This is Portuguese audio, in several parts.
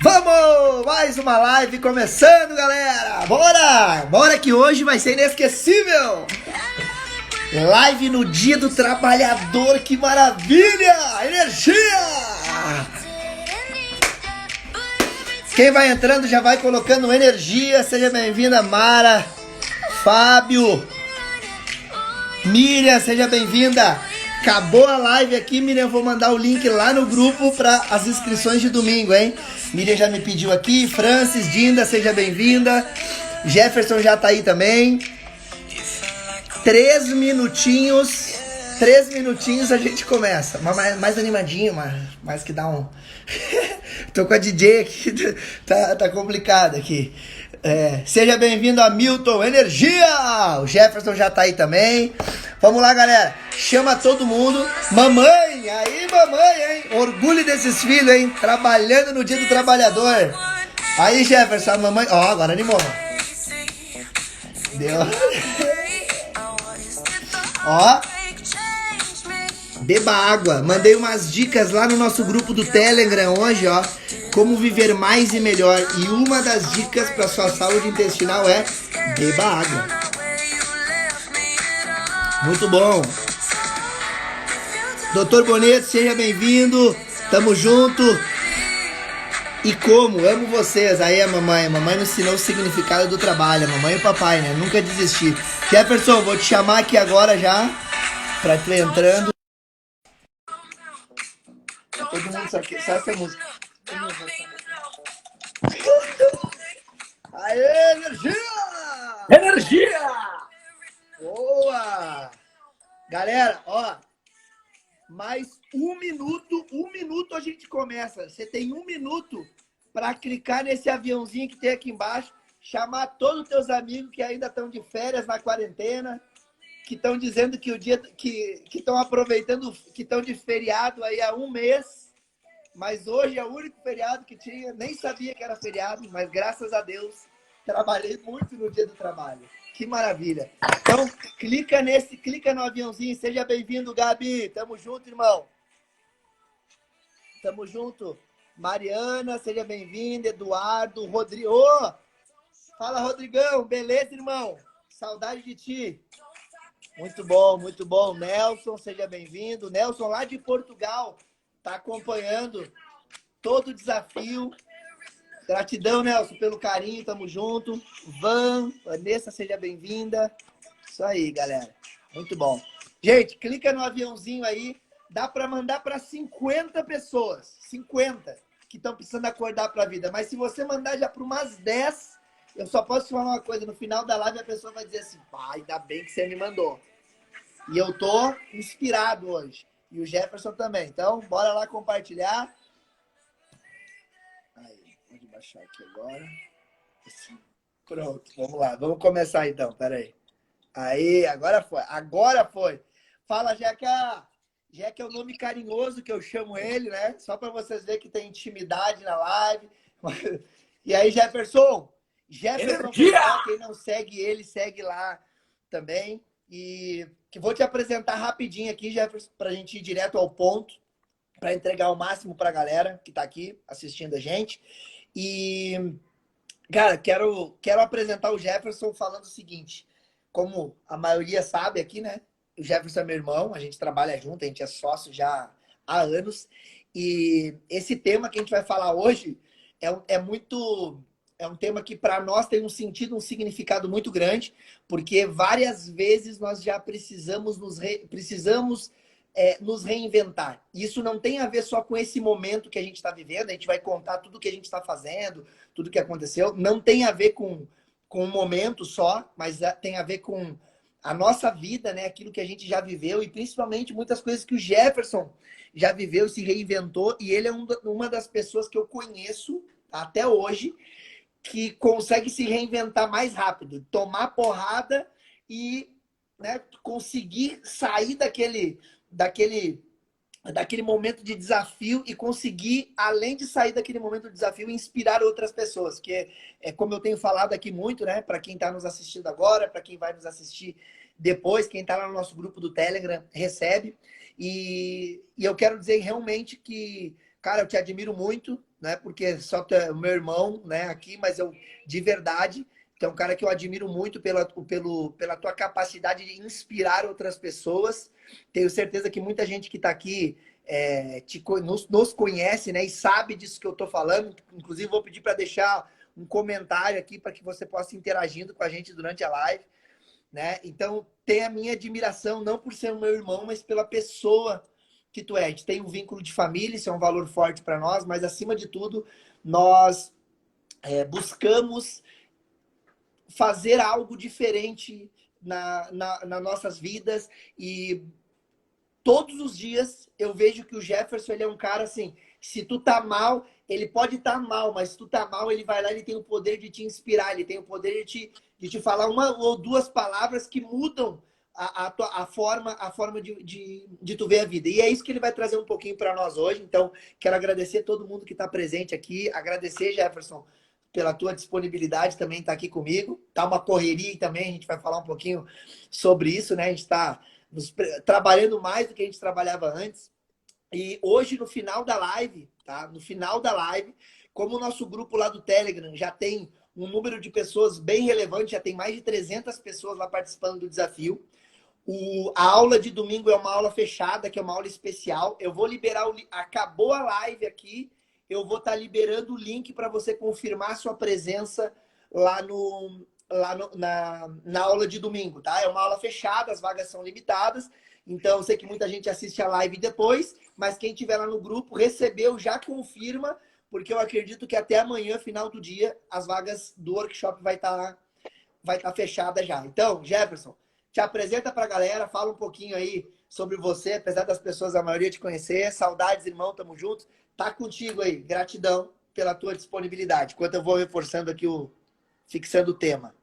Vamos! Mais uma live começando, galera! Bora! Bora que hoje vai ser inesquecível! Live no Dia do Trabalhador, que maravilha! Energia! Quem vai entrando já vai colocando energia. Seja bem-vinda, Mara, Fábio, Miriam, seja bem-vinda. Acabou a live aqui, Miriam, vou mandar o link lá no grupo para as inscrições de domingo, hein? Miriam já me pediu aqui, Francis, Dinda, seja bem-vinda. Jefferson já tá aí também. 3 minutinhos a gente começa. Mais animadinho, mais que dá um... Tô com a DJ aqui, tá complicado aqui. Seja bem-vindo a Milton Energia! O Jefferson já tá aí também. Vamos lá, galera. Chama todo mundo. Mamãe! Aí, mamãe, hein? Orgulho desses filhos, hein? Trabalhando no Dia do Trabalhador. Aí, Jefferson, a mamãe... Ó, agora animou. Deu. Ó. Beba água. Mandei umas dicas lá no nosso grupo do Telegram hoje, ó. Como viver mais e melhor. E uma das dicas para sua saúde intestinal é beba água. Muito bom. Doutor Boneto, seja bem-vindo. Tamo junto. E como? Amo vocês. Aí a mamãe. A mamãe nos ensinou o significado do trabalho. A mamãe e o papai, né? Nunca desistir. Jefferson, vou te chamar aqui agora já. Pra tu entrando. Todo mundo sabe essa música. Aê, energia! Energia! Boa! Galera, ó, mais um minuto a gente começa. Você tem 1 minuto para clicar nesse aviãozinho que tem aqui embaixo, chamar todos os teus amigos que ainda estão de férias na quarentena, que estão dizendo que o dia que estão aproveitando, que estão de feriado aí há 1 mês, mas hoje é o único feriado que tinha, nem sabia que era feriado, mas graças a Deus trabalhei muito no Dia do Trabalho. Que maravilha. Então, clica no aviãozinho. Seja bem-vindo, Gabi. Tamo junto, irmão. Tamo junto. Mariana, seja bem-vinda. Eduardo, Rodrigo. Ô! Fala, Rodrigão. Beleza, irmão? Saudade de ti. Muito bom, muito bom. Nelson, seja bem-vindo. Nelson, lá de Portugal, tá acompanhando todo o desafio. Gratidão, Nelson, pelo carinho, tamo junto. Vanessa, seja bem-vinda. Isso aí, galera. Muito bom. Gente, clica no aviãozinho aí. Dá para mandar para 50 pessoas. 50 que estão precisando acordar para a vida. Mas se você mandar já para umas 10, eu só posso falar uma coisa. No final da live a pessoa vai dizer assim, ainda bem que você me mandou. E eu tô inspirado hoje. E o Jefferson também. Então, bora lá compartilhar. Vou baixar aqui agora. Pronto, vamos lá. Vamos começar então, peraí. Aí, agora foi. Agora foi. Fala, Jeca. Jeca é o nome carinhoso que eu chamo ele, né? Só para vocês verem que tem intimidade na live. E aí, Jefferson? Jefferson, quem não segue ele, segue lá também. E que vou te apresentar rapidinho aqui, Jefferson, para a gente ir direto ao ponto, para entregar o máximo para a galera que está aqui assistindo a gente. E, cara, quero apresentar o Jefferson falando o seguinte. Como a maioria sabe aqui, né? O Jefferson é meu irmão, a gente trabalha junto, a gente é sócio já há anos. E esse tema que a gente vai falar hoje é um tema que para nós tem um sentido, um significado muito grande, porque várias vezes nós já precisamos nos reinventar. Isso não tem a ver só com esse momento que a gente está vivendo, a gente vai contar tudo que a gente está fazendo, tudo que aconteceu. Não tem a ver com um momento só, mas tem a ver com a nossa vida, né? Aquilo que a gente já viveu e principalmente muitas coisas que o Jefferson já viveu, se reinventou, e ele é uma das pessoas que eu conheço até hoje que consegue se reinventar mais rápido, tomar porrada e, né, conseguir sair daquele momento de desafio e conseguir, além de sair daquele momento de desafio, inspirar outras pessoas, que é como eu tenho falado aqui muito, né? Para quem está nos assistindo agora, para quem vai nos assistir depois, quem está lá no nosso grupo do Telegram, recebe. E eu quero dizer realmente que, cara, eu te admiro muito, não é porque só tu é o meu irmão, né, aqui, mas eu, de verdade, tu é um cara que eu admiro muito pela tua capacidade de inspirar outras pessoas. Tenho certeza que muita gente que está aqui nos conhece, né, e sabe disso que eu estou falando. Inclusive, vou pedir para deixar um comentário aqui para que você possa ir interagindo com a gente durante a live, né? Então, tem a minha admiração, não por ser o meu irmão, mas pela pessoa que tu é. A gente tem um vínculo de família, isso é um valor forte para nós, mas acima de tudo, nós buscamos fazer algo diferente nas nossas vidas e todos os dias eu vejo que o Jefferson ele é um cara assim, se tu tá mal, ele pode estar mal, mas se tu tá mal, ele vai lá, ele tem o poder de te inspirar, ele tem o poder de te falar uma ou duas palavras que mudam a forma de tu ver a vida. E é isso que ele vai trazer um pouquinho para nós hoje. Então, quero agradecer todo mundo que está presente aqui, agradecer, Jefferson, pela tua disponibilidade também estar aqui comigo. Tá uma correria também, a gente vai falar um pouquinho sobre isso, né? A gente está trabalhando mais do que a gente trabalhava antes. E hoje, no final da live, tá? No final da live, como o nosso grupo lá do Telegram já tem um número de pessoas bem relevante, já tem mais de 300 pessoas lá participando do desafio. A aula de domingo é uma aula fechada, que é uma aula especial. Eu vou liberar acabou a live aqui, eu vou estar liberando o link para você confirmar a sua presença lá na aula de domingo, tá? É uma aula fechada, as vagas são limitadas. Então, eu sei que muita gente assiste a live depois, mas quem estiver lá no grupo, recebeu, já confirma, porque eu acredito que até amanhã, final do dia, as vagas do workshop vai estar fechada já. Então, Jefferson, te apresenta para a galera, fala um pouquinho aí sobre você, apesar das pessoas, a maioria te conhecer. Saudades, irmão, tamo junto. Tá contigo aí. Gratidão pela tua disponibilidade. Enquanto eu vou reforçando aqui fixando o tema.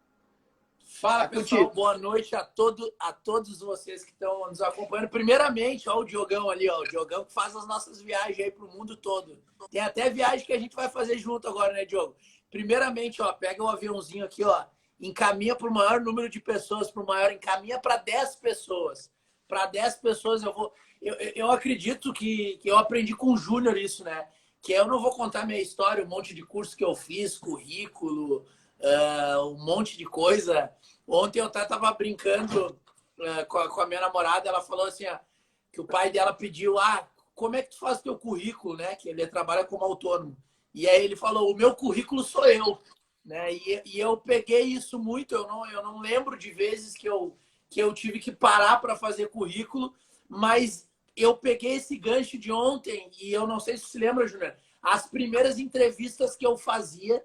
Fala, Tá pessoal. contigo. Boa noite a todos vocês que estão nos acompanhando. Primeiramente, ó, o Diogão ali, ó. O Diogão que faz as nossas viagens aí pro mundo todo. Tem até viagem que a gente vai fazer junto agora, né, Diogo? Primeiramente, ó, pega o aviãozinho aqui, ó. Encaminha para o maior número de pessoas, encaminha para 10 pessoas. Para 10 pessoas eu vou. Eu acredito que eu aprendi com o Júnior isso, né? Que eu não vou contar minha história, um monte de curso que eu fiz, currículo, um monte de coisa. Ontem eu estava brincando com a minha namorada, ela falou assim, que o pai dela pediu, como é que tu faz o teu currículo, né? Que ele trabalha como autônomo. E aí ele falou, o meu currículo sou eu. Né? E eu peguei isso muito, eu não lembro de vezes que eu tive que parar para fazer currículo, mas eu peguei esse gancho de ontem e eu não sei se você lembra, Júnior, as primeiras entrevistas que eu fazia,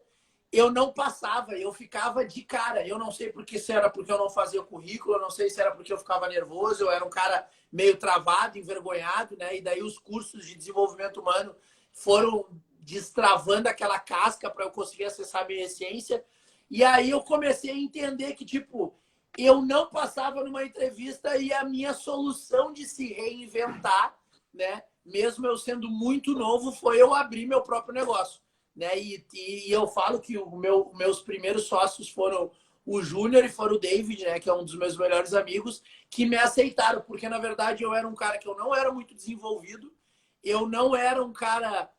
eu não passava, eu ficava de cara. Eu não sei se era porque eu não fazia currículo, eu não sei se era porque eu ficava nervoso, eu era um cara meio travado, envergonhado, né? E daí os cursos de desenvolvimento humano foram destravando aquela casca para eu conseguir acessar a minha essência. E aí eu comecei a entender que, tipo, eu não passava numa entrevista e a minha solução de se reinventar, né? Mesmo eu sendo muito novo, foi eu abrir meu próprio negócio. Né? E eu falo que meus primeiros sócios foram o Júnior e foram o David, né? Que é um dos meus melhores amigos, que me aceitaram, porque na verdade eu era um cara que eu não era muito desenvolvido, eu não era um cara.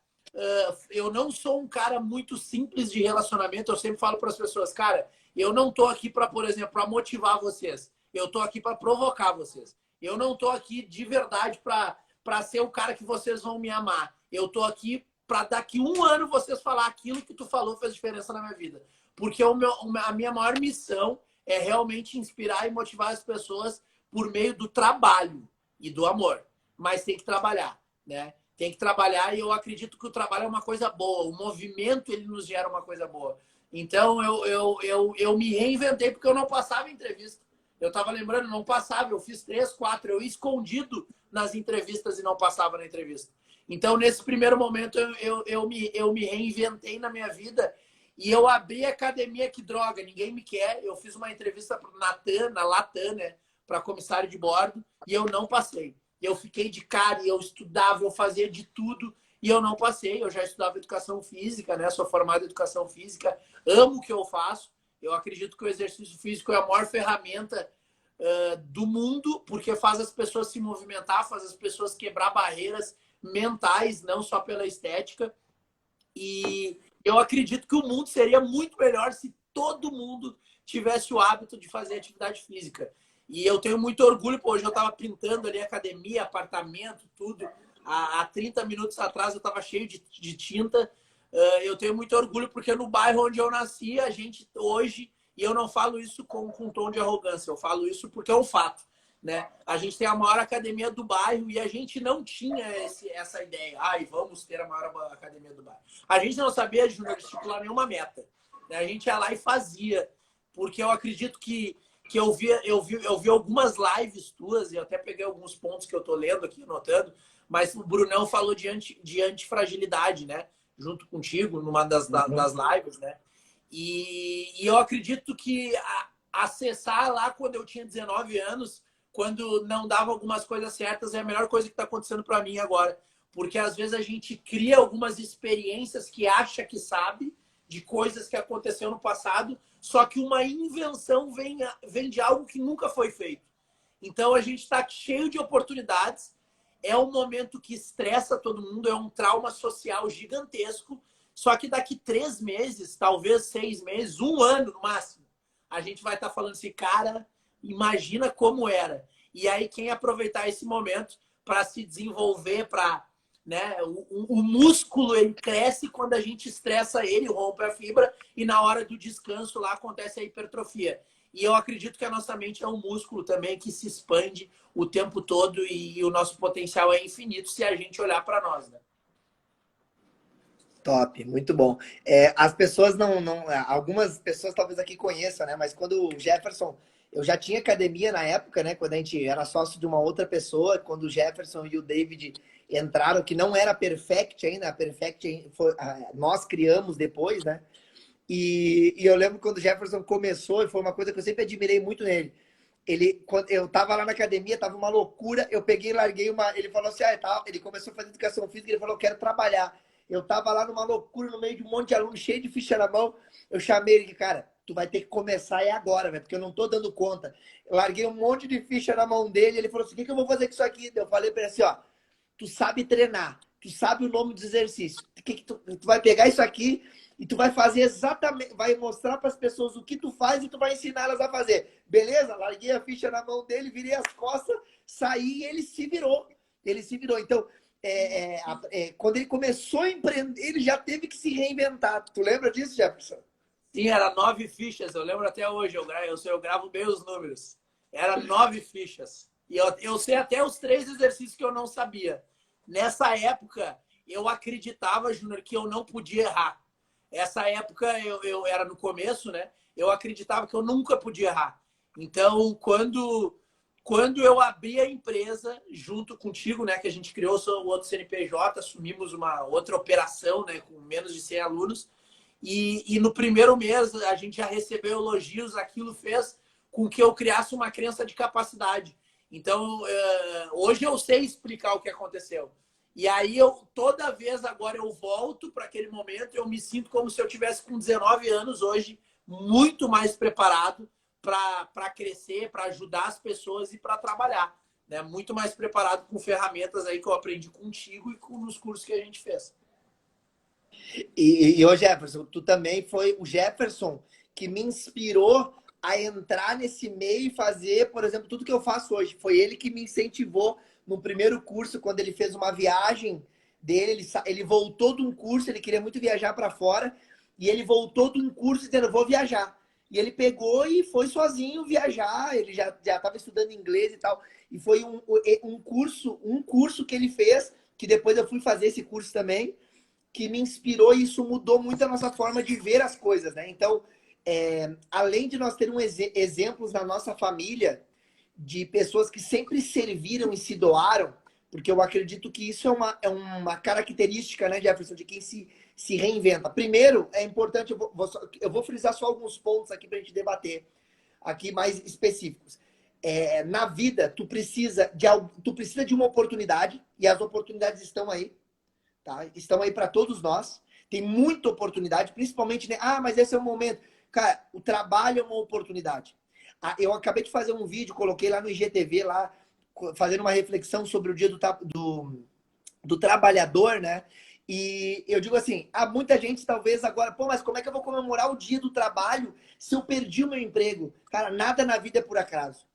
Eu não sou um cara muito simples de relacionamento. Eu sempre falo para as pessoas, cara, eu não tô aqui para, por exemplo, para motivar vocês. Eu tô aqui para provocar vocês. Eu não tô aqui de verdade para ser o cara que vocês vão me amar. Eu tô aqui para daqui um ano vocês falar aquilo que tu falou fez diferença na minha vida. Porque a minha maior missão é realmente inspirar e motivar as pessoas por meio do trabalho e do amor. Mas tem que trabalhar, né? Tem que trabalhar e eu acredito que o trabalho é uma coisa boa. O movimento, ele nos gera uma coisa boa. Então, eu me reinventei porque eu não passava em entrevista. Eu estava lembrando, não passava. Eu fiz 3, 4. Eu ia escondido nas entrevistas e não passava na entrevista. Então, nesse primeiro momento, eu me reinventei na minha vida e eu abri a academia. Que droga, ninguém me quer. Eu fiz uma entrevista na Latam, né, para comissário de bordo, e eu não passei. Eu fiquei de cara e eu estudava, eu fazia de tudo e eu não passei. Eu já estudava educação física, né? Sou formado em educação física, amo o que eu faço. Eu acredito que o exercício físico é a maior ferramenta do mundo, porque faz as pessoas se movimentar, faz as pessoas quebrar barreiras mentais, não só pela estética. E eu acredito que o mundo seria muito melhor se todo mundo tivesse o hábito de fazer atividade física. E eu tenho muito orgulho, pô, hoje eu estava pintando ali academia, apartamento, tudo. Há 30 minutos atrás eu estava cheio de tinta. Eu tenho muito orgulho porque no bairro onde eu nasci, a gente hoje, e eu não falo isso com um tom de arrogância, eu falo isso porque é um fato, né? A gente tem a maior academia do bairro e a gente não tinha essa ideia. Ai, vamos ter a maior academia do bairro. A gente não sabia, Júnior, estipular nenhuma meta, né? A gente ia lá e fazia, porque eu acredito que eu vi algumas lives tuas, e eu até peguei alguns pontos que eu tô lendo aqui, anotando, mas o Brunão falou de antifragilidade, né? Junto contigo, numa das lives, né? E eu acredito que acessar lá quando eu tinha 19 anos, quando não dava algumas coisas certas, é a melhor coisa que está acontecendo para mim agora. Porque às vezes a gente cria algumas experiências que acha que sabe, de coisas que aconteceu no passado, só que uma invenção vem de algo que nunca foi feito. Então a gente está cheio de oportunidades, é um momento que estressa todo mundo, é um trauma social gigantesco, só que daqui 3 meses, talvez 6 meses, 1 ano no máximo, a gente vai estar falando assim, cara, imagina como era. E aí quem aproveitar esse momento para se desenvolver, para, né, o músculo ele cresce quando a gente estressa ele, rompe a fibra e na hora do descanso lá acontece a hipertrofia. E eu acredito que a nossa mente é um músculo também que se expande o tempo todo e o nosso potencial é infinito se a gente olhar para nós, né? Top, muito bom. As pessoas algumas pessoas talvez aqui conheçam, né? Mas quando o Jefferson, eu já tinha academia na época, né? Quando a gente era sócio de uma outra pessoa, quando o Jefferson e o David entraram, que não era a Perfect ainda, a Perfect foi, nós criamos depois, né? E eu lembro quando o Jefferson começou, e foi uma coisa que eu sempre admirei muito nele. Quando eu tava lá na academia, tava uma loucura, eu peguei e larguei ele falou assim, ele começou a fazer educação física, ele falou, eu quero trabalhar. Eu tava lá numa loucura, no meio de um monte de aluno, cheio de ficha na mão, eu chamei ele, cara, tu vai ter que começar agora, velho, porque eu não tô dando conta. Eu larguei um monte de ficha na mão dele, ele falou assim, o que eu vou fazer com isso aqui? Eu falei pra ele assim, ó, tu sabe treinar, tu sabe o nome dos exercícios, tu vai pegar isso aqui e tu vai fazer exatamente, vai mostrar para as pessoas o que tu faz e tu vai ensinar elas a fazer. Beleza? Larguei a ficha na mão dele, virei as costas, saí e ele se virou. Ele se virou. Então, quando ele começou a empreender, ele já teve que se reinventar. Tu lembra disso, Jefferson? Sim, era 9 fichas, eu lembro até hoje, eu gravo bem os números. Era 9 fichas. E eu sei até os 3 exercícios que eu não sabia. Nessa época, eu acreditava, Júnior, que eu não podia errar. Essa época, eu era no começo, né? Eu acreditava que eu nunca podia errar. Então, quando eu abri a empresa, junto contigo, né? Que a gente criou o outro CNPJ, assumimos uma outra operação, né? Com menos de 100 alunos. E no primeiro mês, a gente já recebeu elogios. Aquilo fez com que eu criasse uma crença de capacidade. Então, hoje eu sei explicar o que aconteceu. E aí, toda vez agora eu volto para aquele momento, eu me sinto como se eu tivesse com 19 anos hoje, muito mais preparado para crescer, para ajudar as pessoas e para trabalhar. Né? Muito mais preparado com ferramentas aí que eu aprendi contigo e nos cursos que a gente fez. E ô Jefferson, tu também foi o Jefferson que me inspirou a entrar nesse meio e fazer, por exemplo, tudo que eu faço hoje. Foi ele que me incentivou no primeiro curso, quando ele fez uma viagem dele, ele voltou de um curso, ele queria muito viajar para fora, e ele voltou de um curso dizendo, vou viajar. E ele pegou e foi sozinho viajar, ele já estava estudando inglês e tal. E foi um curso que ele fez, que depois eu fui fazer esse curso também, que me inspirou e isso mudou muito a nossa forma de ver as coisas, né? Então, além de nós termos exemplos na nossa família de pessoas que sempre serviram e se doaram, porque eu acredito que isso é uma característica, né, Jefferson, de quem se reinventa. Primeiro, é importante, eu vou frisar só alguns pontos aqui para a gente debater, aqui mais específicos. Na vida, tu precisa de uma oportunidade, e as oportunidades estão aí, tá? Estão aí para todos nós. Tem muita oportunidade, principalmente, né? Mas esse é o momento. Cara, o trabalho é uma oportunidade. Eu acabei de fazer um vídeo, coloquei lá no IGTV, lá, fazendo uma reflexão sobre o dia do trabalhador, né? E eu digo assim, há muita gente talvez agora, pô, mas como é que eu vou comemorar o dia do trabalho se eu perdi o meu emprego? Cara, nada na vida é por acaso.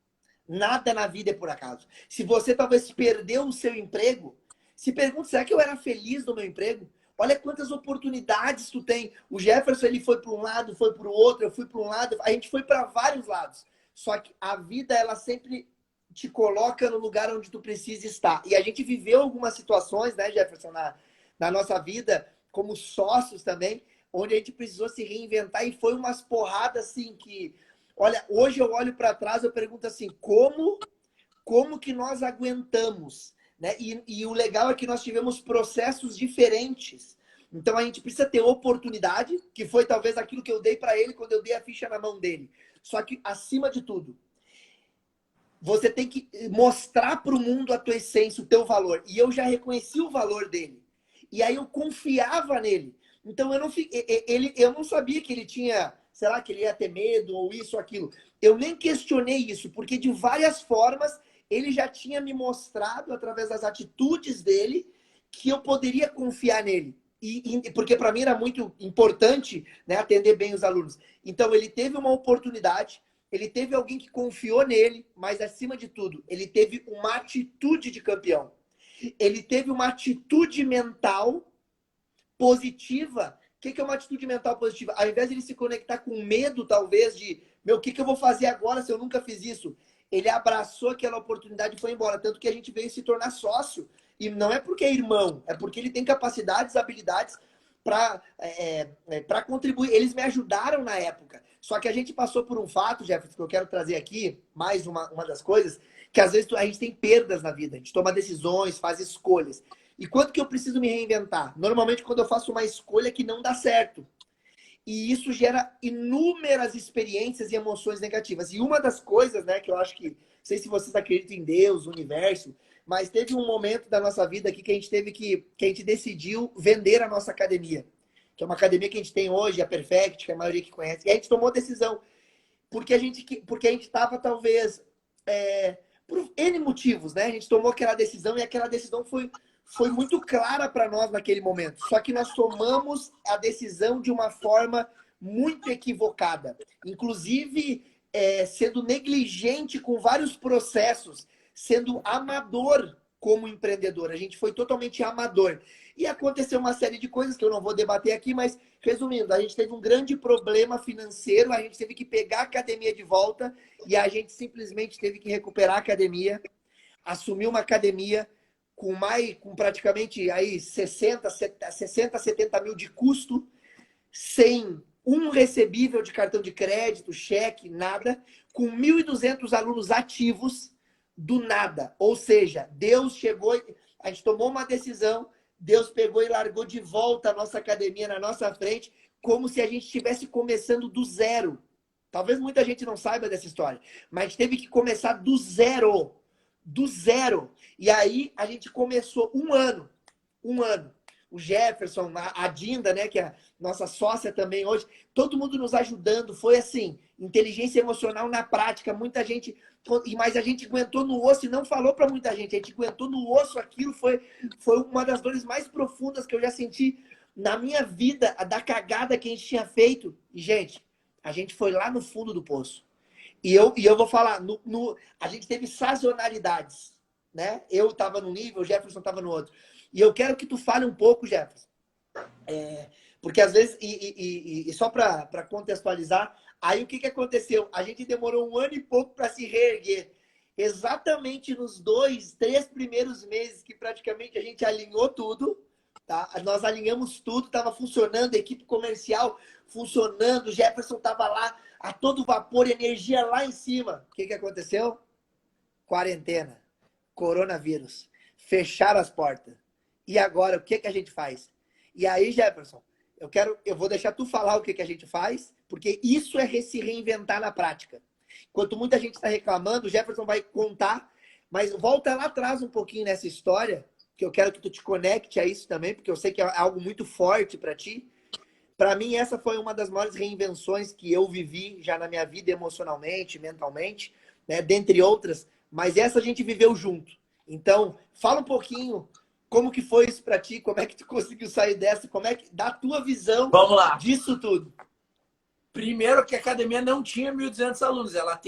Nada na vida é por acaso. Se você talvez perdeu o seu emprego, se pergunta, será que eu era feliz no meu emprego? Olha quantas oportunidades tu tem. O Jefferson, ele foi para um lado, foi para o outro, eu fui para um lado, a gente foi para vários lados. Só que a vida, ela sempre te coloca no lugar onde tu precisa estar. E a gente viveu algumas situações, né, Jefferson, na nossa vida, como sócios também, onde a gente precisou se reinventar e foi umas porradas assim que, olha, hoje eu olho para trás, eu pergunto assim, como que nós aguentamos, né? E o legal é que nós tivemos processos diferentes. Então a gente precisa ter oportunidade, que foi talvez aquilo que eu dei para ele quando eu dei a ficha na mão dele. Só que acima de tudo, você tem que mostrar para o mundo a tua essência, o teu valor. E eu já reconheci o valor dele. E aí eu confiava nele. Então eu não, eu não sabia que ele tinha, sei lá, que ele ia ter medo ou isso ou aquilo. Eu nem questionei isso, porque de várias formas ele já tinha me mostrado, através das atitudes dele, que eu poderia confiar nele. Porque para mim era muito importante, né, atender bem os alunos. Então ele teve uma oportunidade, ele teve alguém que confiou nele, mas acima de tudo, ele teve uma atitude de campeão. Ele teve uma atitude mental positiva. O que é uma atitude mental positiva? Ao invés de ele se conectar com medo, talvez, de meu, o que eu vou fazer agora se eu nunca fiz isso? Ele abraçou aquela oportunidade e foi embora. Tanto que a gente veio se tornar sócio. E não é porque é irmão, é porque ele tem capacidades, habilidades para contribuir. Eles me ajudaram na época. Só que a gente passou por um fato, Jefferson, que eu quero trazer aqui, mais uma das coisas, que às vezes a gente tem perdas na vida, a gente toma decisões, faz escolhas. E quando que eu preciso me reinventar? Normalmente quando eu faço uma escolha que não dá certo. E isso gera inúmeras experiências e emoções negativas. E uma das coisas, né, que eu acho que, não sei se vocês acreditam em Deus, universo, mas teve um momento da nossa vida aqui que a gente teve que a gente decidiu vender a nossa academia. Que é uma academia que a gente tem hoje, a Perfect, que a maioria que conhece. E a gente tomou a decisão. Porque a gente estava, talvez, por N motivos, né? A gente tomou aquela decisão e aquela decisão foi muito clara para nós naquele momento. Só que nós tomamos a decisão de uma forma muito equivocada. Inclusive, sendo negligente com vários processos, sendo amador como empreendedor. A gente foi totalmente amador. E aconteceu uma série de coisas que eu não vou debater aqui, mas resumindo, a gente teve um grande problema financeiro, a gente teve que pegar a academia de volta e a gente simplesmente teve que recuperar a academia, assumir uma academia com praticamente aí 60, 70 mil de custo, sem um recebível de cartão de crédito, cheque, nada, com 1.200 alunos ativos do nada. Ou seja, Deus chegou, a gente tomou uma decisão, Deus pegou e largou de volta a nossa academia na nossa frente, como se a gente estivesse começando do zero. Talvez muita gente não saiba dessa história, mas a gente teve que começar do zero. Do zero. E aí a gente começou um ano. O Jefferson, a Dinda, né, que é a nossa sócia também hoje, todo mundo nos ajudando. Foi assim, inteligência emocional na prática. Muita gente, mas a gente aguentou no osso e não falou para muita gente. A gente aguentou no osso, aquilo foi uma das dores mais profundas que eu já senti na minha vida, da cagada que a gente tinha feito. E, gente, a gente foi lá no fundo do poço. E eu vou falar, a gente teve sazonalidades, né? Eu estava num nível, o Jefferson estava no outro. E eu quero que tu fale um pouco, Jefferson. Porque às vezes, e só para contextualizar, aí o que aconteceu? A gente demorou um ano e pouco para se reerguer. Exatamente nos 2, 3 primeiros meses que praticamente a gente alinhou tudo, tá? Nós alinhamos tudo, estava funcionando, a equipe comercial funcionando, o Jefferson estava lá a todo vapor, energia lá em cima. O que aconteceu? Quarentena, coronavírus, fecharam as portas. E agora, o que a gente faz? E aí, Jefferson, eu vou deixar tu falar o que a gente faz, porque isso é se reinventar na prática. Enquanto muita gente está reclamando, o Jefferson vai contar, mas volta lá atrás um pouquinho nessa história, que eu quero que tu te conecte a isso também, porque eu sei que é algo muito forte para ti. Para mim, essa foi uma das maiores reinvenções que eu vivi já na minha vida, emocionalmente, mentalmente, né? Dentre outras, mas essa a gente viveu junto. Então, fala um pouquinho como que foi isso para ti? Como é que tu conseguiu sair dessa? Como é que dá a tua visão Vamos lá. disso tudo? Primeiro que a academia não tinha 1.200 alunos, ela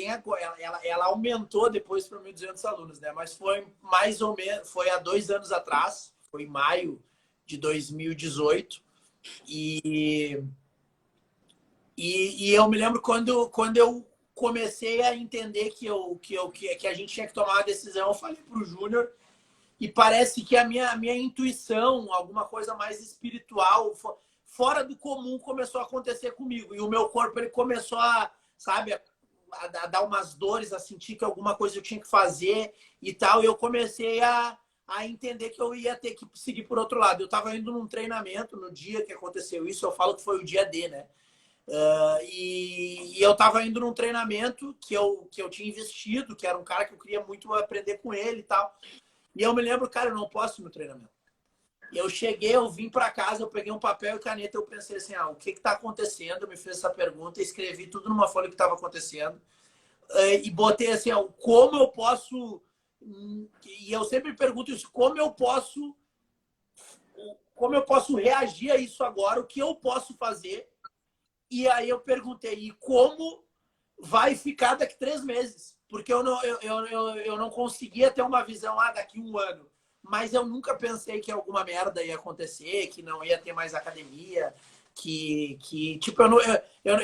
aumentou depois para 1.200 alunos, né? Mas foi mais ou menos, foi há 2 anos atrás, foi em maio de 2018. E eu me lembro quando eu comecei a entender que a gente tinha que tomar uma decisão, eu falei para o Júnior, e parece que a minha intuição, alguma coisa mais espiritual, fora do comum, começou a acontecer comigo. E o meu corpo ele começou a, sabe, a dar umas dores, a sentir que alguma coisa eu tinha que fazer e tal. E eu comecei a entender que eu ia ter que seguir por outro lado. Eu estava indo num treinamento no dia que aconteceu isso, eu falo que foi o dia D, né? E eu estava indo num treinamento que eu tinha investido, que era um cara que eu queria muito aprender com ele e tal. E eu me lembro, cara, eu não posso ir no treinamento. Eu cheguei, eu vim para casa, eu peguei um papel e caneta, eu pensei assim, o que está acontecendo? Eu me fiz essa pergunta, escrevi tudo numa folha que estava acontecendo e botei assim, como eu posso... E eu sempre pergunto isso, como eu posso reagir a isso agora? O que eu posso fazer? E aí eu perguntei, e como vai ficar daqui 3 meses? Porque eu não conseguia ter uma visão daqui 1 ano. Mas eu nunca pensei que alguma merda ia acontecer, que não ia ter mais academia, que tipo,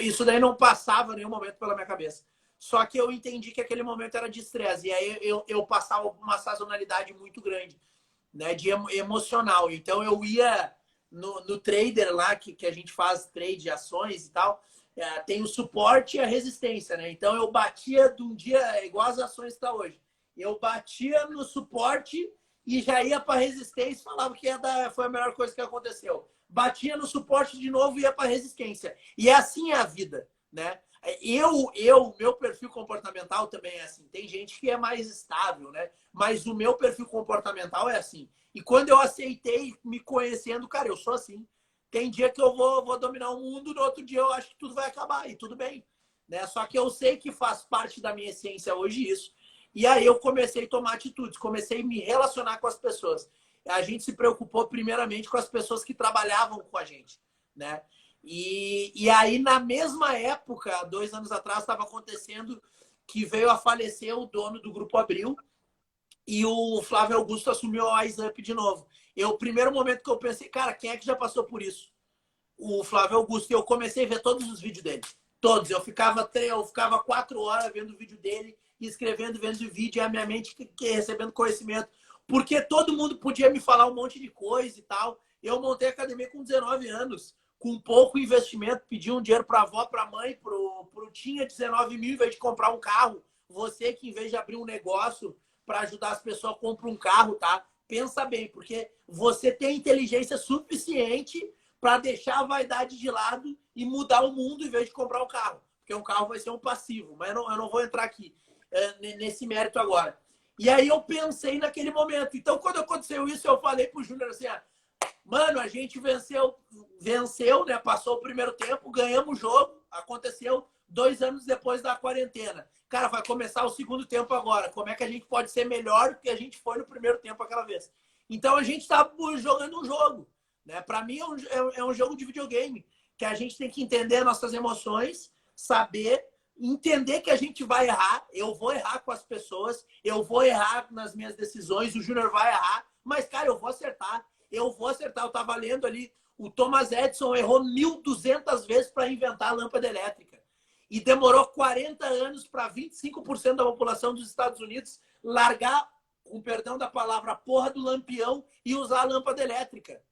isso daí não passava em nenhum momento pela minha cabeça. Só que eu entendi que aquele momento era de estresse. E aí eu passava uma sazonalidade muito grande, né, de emocional. Então eu ia no trader lá, que a gente faz trade de ações e tal, tem o suporte e a resistência, né? Então eu batia de um dia, igual as ações está hoje. Eu batia no suporte e já ia para resistência, falava que foi a melhor coisa que aconteceu. Batia no suporte de novo e ia para resistência. E assim é a vida, né? Meu perfil comportamental também é assim. Tem gente que é mais estável, né? Mas o meu perfil comportamental é assim. E quando eu aceitei, me conhecendo, cara, eu sou assim. Tem dia que eu vou dominar o mundo, no outro dia eu acho que tudo vai acabar e tudo bem, né? Só que eu sei que faz parte da minha essência hoje isso. E aí eu comecei a tomar atitudes, comecei a me relacionar com as pessoas. A gente se preocupou primeiramente com as pessoas que trabalhavam com a gente, né? E aí, na mesma época, 2 anos atrás, estava acontecendo que veio a falecer o dono do Grupo Abril e o Flávio Augusto assumiu a Wise Up de novo. O primeiro momento que eu pensei, cara, quem é que já passou por isso? O Flávio Augusto. E eu comecei a ver todos os vídeos dele. Todos. Eu ficava 4 horas vendo o vídeo dele, escrevendo, vendo o vídeo, e a minha mente recebendo conhecimento. Porque todo mundo podia me falar um monte de coisa e tal. Eu montei a academia com 19 anos, com pouco investimento, pedi um dinheiro para a avó, para a mãe, pro tinha 19 mil, em vez de comprar um carro. Você que, em vez de abrir um negócio para ajudar as pessoas, compra um carro, tá? Pensa bem, porque você tem inteligência suficiente para deixar a vaidade de lado e mudar o mundo em vez de comprar um carro. Porque um carro vai ser um passivo, mas eu não vou entrar aqui nesse mérito agora. E aí eu pensei naquele momento. Então, quando aconteceu isso, eu falei pro Júnior assim, mano, a gente venceu, né? Passou o primeiro tempo, ganhamos o jogo, aconteceu 2 anos depois da quarentena. Cara, vai começar o segundo tempo agora. Como é que a gente pode ser melhor do que a gente foi no primeiro tempo aquela vez? Então, a gente está jogando um jogo, né? Para mim, é um jogo de videogame, que a gente tem que entender nossas emoções, saber, entender que a gente vai errar. Eu vou errar com as pessoas, eu vou errar nas minhas decisões, o Júnior vai errar, mas, cara, eu vou acertar. Eu estava lendo ali, o Thomas Edison errou 1.200 vezes para inventar a lâmpada elétrica. E demorou 40 anos para 25% da população dos Estados Unidos largar, com perdão da palavra, a porra do lampião e usar a lâmpada elétrica.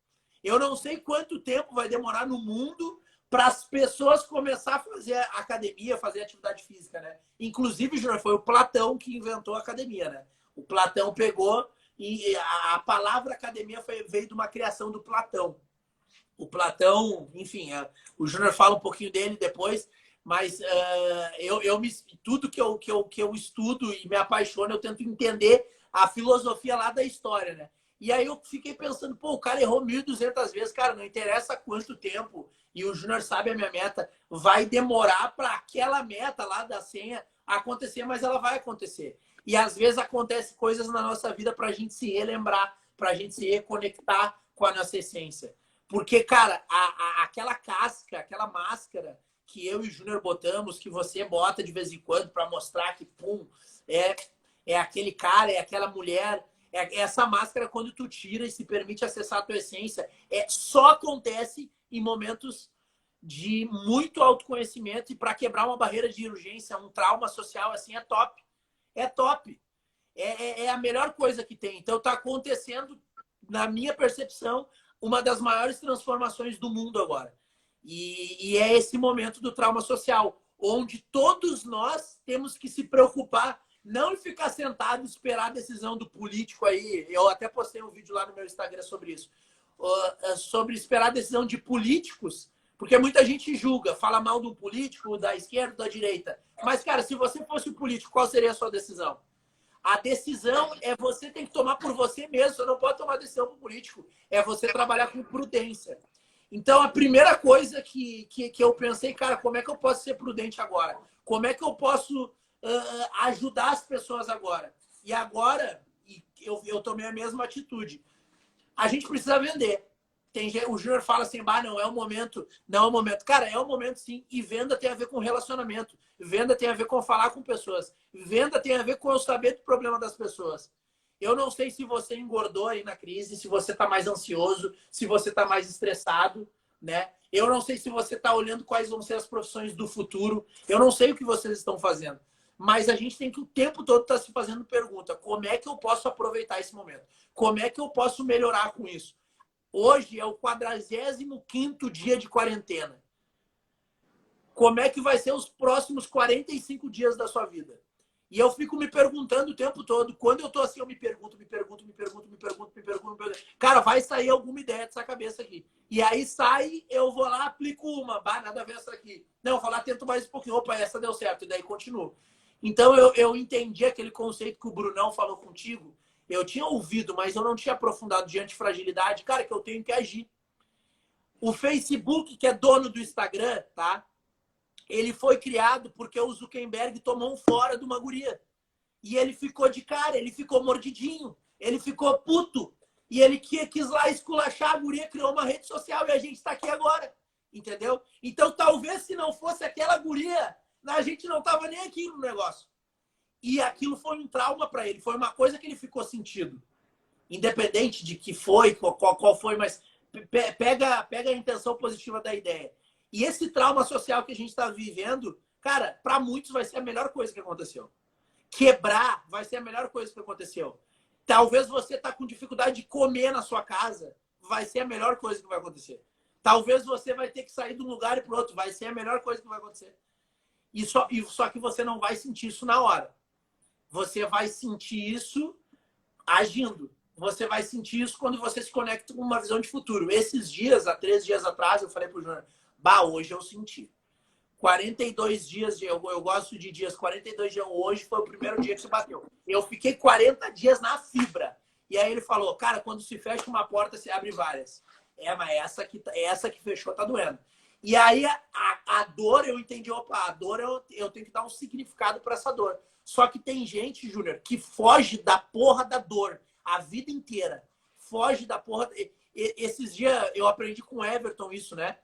Eu não sei quanto tempo vai demorar no mundo para as pessoas começar a fazer academia, fazer atividade física, né? Inclusive, Júnior, foi o Platão que inventou a academia, né? O Platão pegou e a palavra academia veio de uma criação do Platão. O Platão, enfim, o Júnior fala um pouquinho dele depois, mas tudo que eu estudo e me apaixono, eu tento entender a filosofia lá da história, né? E aí eu fiquei pensando, pô, o cara errou 1.200 vezes, cara, não interessa quanto tempo, e o Júnior sabe a minha meta, vai demorar para aquela meta lá da senha acontecer, mas ela vai acontecer. E às vezes acontecem coisas na nossa vida para a gente se relembrar, para a gente se reconectar com a nossa essência. Porque, cara, aquela casca, aquela máscara que eu e o Júnior botamos, que você bota de vez em quando para mostrar que, pum, é aquele cara, é aquela mulher, essa máscara, quando tu tira e se permite acessar a tua essência, só acontece em momentos de muito autoconhecimento, e para quebrar uma barreira de urgência, um trauma social, assim, é top. É top. É a melhor coisa que tem. Então está acontecendo, na minha percepção, uma das maiores transformações do mundo agora. E é esse momento do trauma social, onde todos nós temos que se preocupar, não em ficar sentado e esperar a decisão do político aí. Eu até postei um vídeo lá no meu Instagram sobre isso. Sobre esperar a decisão de políticos, porque muita gente julga, fala mal do político, da esquerda, da direita. Mas, cara, se você fosse o político, qual seria a sua decisão? A decisão você tem que tomar por você mesmo. Você não pode tomar decisão por político. É você trabalhar com prudência. Então, a primeira coisa que eu pensei, cara, como é que eu posso ser prudente agora? Como é que eu posso ajudar as pessoas agora? E agora, eu tomei a mesma atitude. A gente precisa vender. O Júnior fala assim, não é o momento. Não é o momento. Cara, é o momento sim. E venda tem a ver com relacionamento. Venda tem a ver com falar com pessoas. Venda tem a ver com eu saber do problema das pessoas. Eu não sei se você engordou aí na crise, se você está mais ansioso, se você está mais estressado, né? Eu não sei se você está olhando quais vão ser as profissões do futuro. Eu não sei o que vocês estão fazendo. Mas a gente tem que o tempo todo estar se fazendo pergunta. Como é que eu posso aproveitar esse momento? Como é que eu posso melhorar com isso? Hoje é o 45º dia de quarentena. Como é que vai ser os próximos 45 dias da sua vida? E eu fico me perguntando o tempo todo. Quando eu tô assim, eu me pergunto. Cara, vai sair alguma ideia dessa cabeça aqui. E aí sai, eu vou lá, aplico uma. Nada a ver essa aqui. Não, eu vou lá, tento mais um pouquinho. Opa, essa deu certo. E daí continuo. Então, eu entendi aquele conceito que o Brunão falou contigo. Eu tinha ouvido, mas eu não tinha aprofundado de antifragilidade. Cara, que eu tenho que agir. O Facebook, que é dono do Instagram, tá? Ele foi criado porque o Zuckerberg tomou um fora de uma guria. E ele ficou de cara, ele ficou mordidinho, ele ficou puto. E ele quis lá esculachar a guria, criou uma rede social e a gente está aqui agora. Entendeu? Então, talvez se não fosse aquela guria, a gente não tava nem aqui no negócio. E aquilo foi um trauma para ele, foi uma coisa que ele ficou sentindo. Independente de que foi, qual foi, mas pega a intenção positiva da ideia. E esse trauma social que a gente está vivendo, cara, para muitos vai ser a melhor coisa que aconteceu. Quebrar vai ser a melhor coisa que aconteceu. Talvez você tá com dificuldade de comer na sua casa, vai ser a melhor coisa que vai acontecer. Talvez você vai ter que sair de um lugar e para o outro, vai ser a melhor coisa que vai acontecer. E só que você não vai sentir isso na hora. Você vai sentir isso agindo. Você vai sentir isso quando você se conecta com uma visão de futuro. Esses dias, há 3 dias atrás, eu falei pro Júnior, hoje eu senti. 42 dias, eu gosto de dias, 42 dias, hoje foi o primeiro dia que se bateu. Eu fiquei 40 dias na fibra. E aí ele falou, cara, quando se fecha uma porta, se abre várias. Mas essa que fechou tá doendo. E aí a dor, eu entendi, a dor eu tenho que dar um significado para essa dor. Só que tem gente, Júnior, que foge da porra da dor a vida inteira. Foge da porra... Esses dias eu aprendi com o Everton isso, né?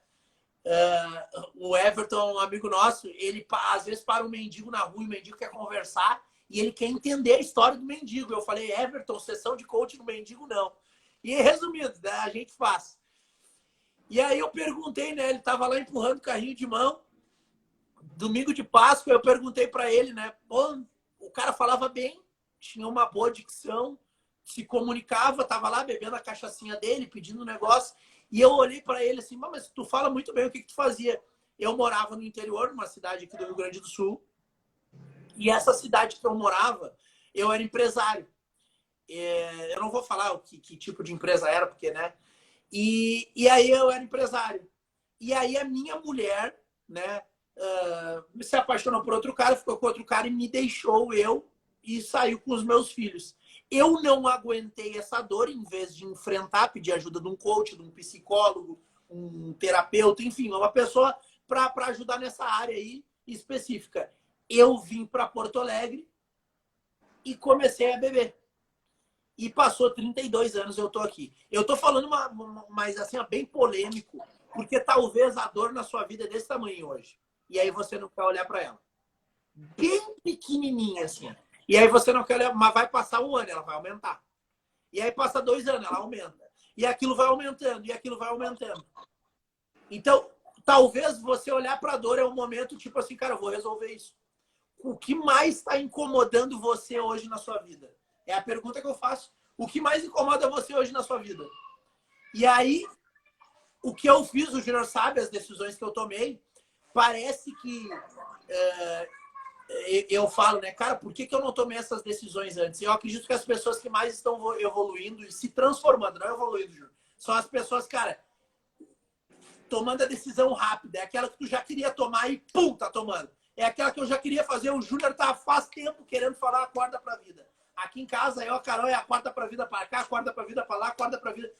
O Everton, um amigo nosso, ele às vezes para um mendigo na rua, e o mendigo quer conversar e ele quer entender a história do mendigo. Eu falei, Everton, sessão de coaching no mendigo, não. E resumindo, né, a gente faz. E aí eu perguntei, né? Ele tava lá empurrando o carrinho de mão. Domingo de Páscoa, eu perguntei para ele, né? Pô, o cara falava bem, tinha uma boa dicção, se comunicava, tava lá bebendo a cachaçinha dele, pedindo um negócio. E eu olhei para ele assim, mas tu fala muito bem, o que tu fazia? Eu morava no interior, numa cidade aqui do Rio Grande do Sul. E essa cidade que eu morava, eu era empresário. Eu não vou falar que tipo de empresa era, porque, né? E aí eu era empresário. E aí a minha mulher, né, se apaixonou por outro cara, ficou com outro cara e me deixou e saiu com os meus filhos. Eu não aguentei essa dor, em vez de enfrentar, pedir ajuda de um coach, de um psicólogo, um terapeuta, enfim, uma pessoa para ajudar nessa área aí específica. Eu vim para Porto Alegre e comecei a beber. e passou 32 anos eu tô aqui. Eu tô falando mais assim, ó, bem polêmico, porque talvez a dor na sua vida é desse tamanho hoje. E aí você não quer olhar para ela. Bem pequenininha assim. E aí você não quer olhar, mas vai passar um ano, ela vai aumentar. E aí passa 2 anos, ela aumenta. E aquilo vai aumentando, e aquilo vai aumentando. Então, talvez você olhar para a dor é um momento tipo assim, cara, eu vou resolver isso. O que mais está incomodando você hoje na sua vida? É a pergunta que eu faço. O que mais incomoda você hoje na sua vida? E aí, o que eu fiz, o Júnior sabe, as decisões que eu tomei, parece que eu falo, né, cara, por que eu não tomei essas decisões antes? Eu acredito que as pessoas que mais estão evoluindo e se transformando, não evoluindo, Júnior, são as pessoas, cara, tomando a decisão rápida. É aquela que tu já queria tomar e pum, tá tomando. É aquela que eu já queria fazer. O Júnior tá faz tempo querendo falar acorda pra vida. Aqui em casa, eu, a Carol, é acorda pra vida pra cá, acorda pra vida pra lá, acorda pra vida.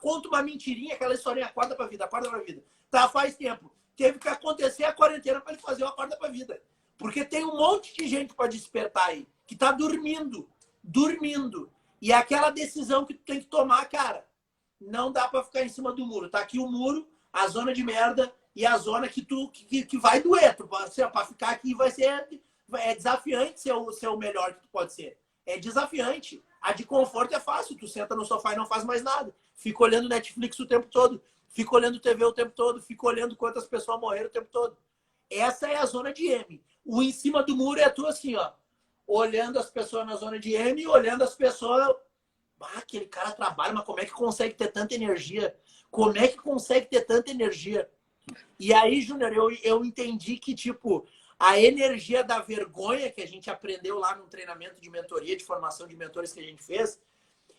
Conta uma mentirinha, aquela historinha, acorda pra vida, acorda pra vida. Tá, faz tempo. Teve que acontecer a quarentena pra ele fazer o acorda pra vida. Porque tem um monte de gente pra despertar aí, que tá dormindo. E é aquela decisão que tu tem que tomar, cara. Não dá pra ficar em cima do muro. Tá aqui o muro, a zona de merda e a zona que vai doer. Para ficar aqui vai ser desafiante ser o melhor que tu pode ser. É desafiante. A de conforto é fácil. Tu senta no sofá e não faz mais nada. Fica olhando Netflix o tempo todo. Fica olhando TV o tempo todo. Fica olhando quantas pessoas morreram o tempo todo. Essa é a zona de M. O em cima do muro é tu assim, ó. Olhando as pessoas na zona de M e olhando as pessoas... Ah, aquele cara trabalha, mas como é que consegue ter tanta energia? Como é que consegue ter tanta energia? E aí, Júnior, eu entendi que, tipo, a energia da vergonha que a gente aprendeu lá no treinamento de mentoria, de formação de mentores que a gente fez,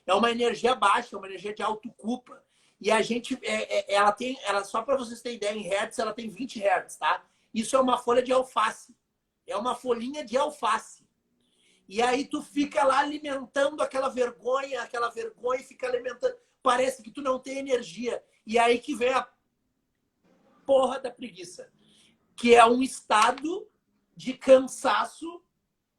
é uma energia baixa, é uma energia de autoculpa. E a gente, só para vocês terem ideia, em hertz, ela tem 20 hertz, tá? Isso é uma folha de alface. É uma folhinha de alface. E aí tu fica lá alimentando aquela vergonha e fica alimentando. Parece que tu não tem energia. E aí que vem a porra da preguiça. Que é um estado de cansaço,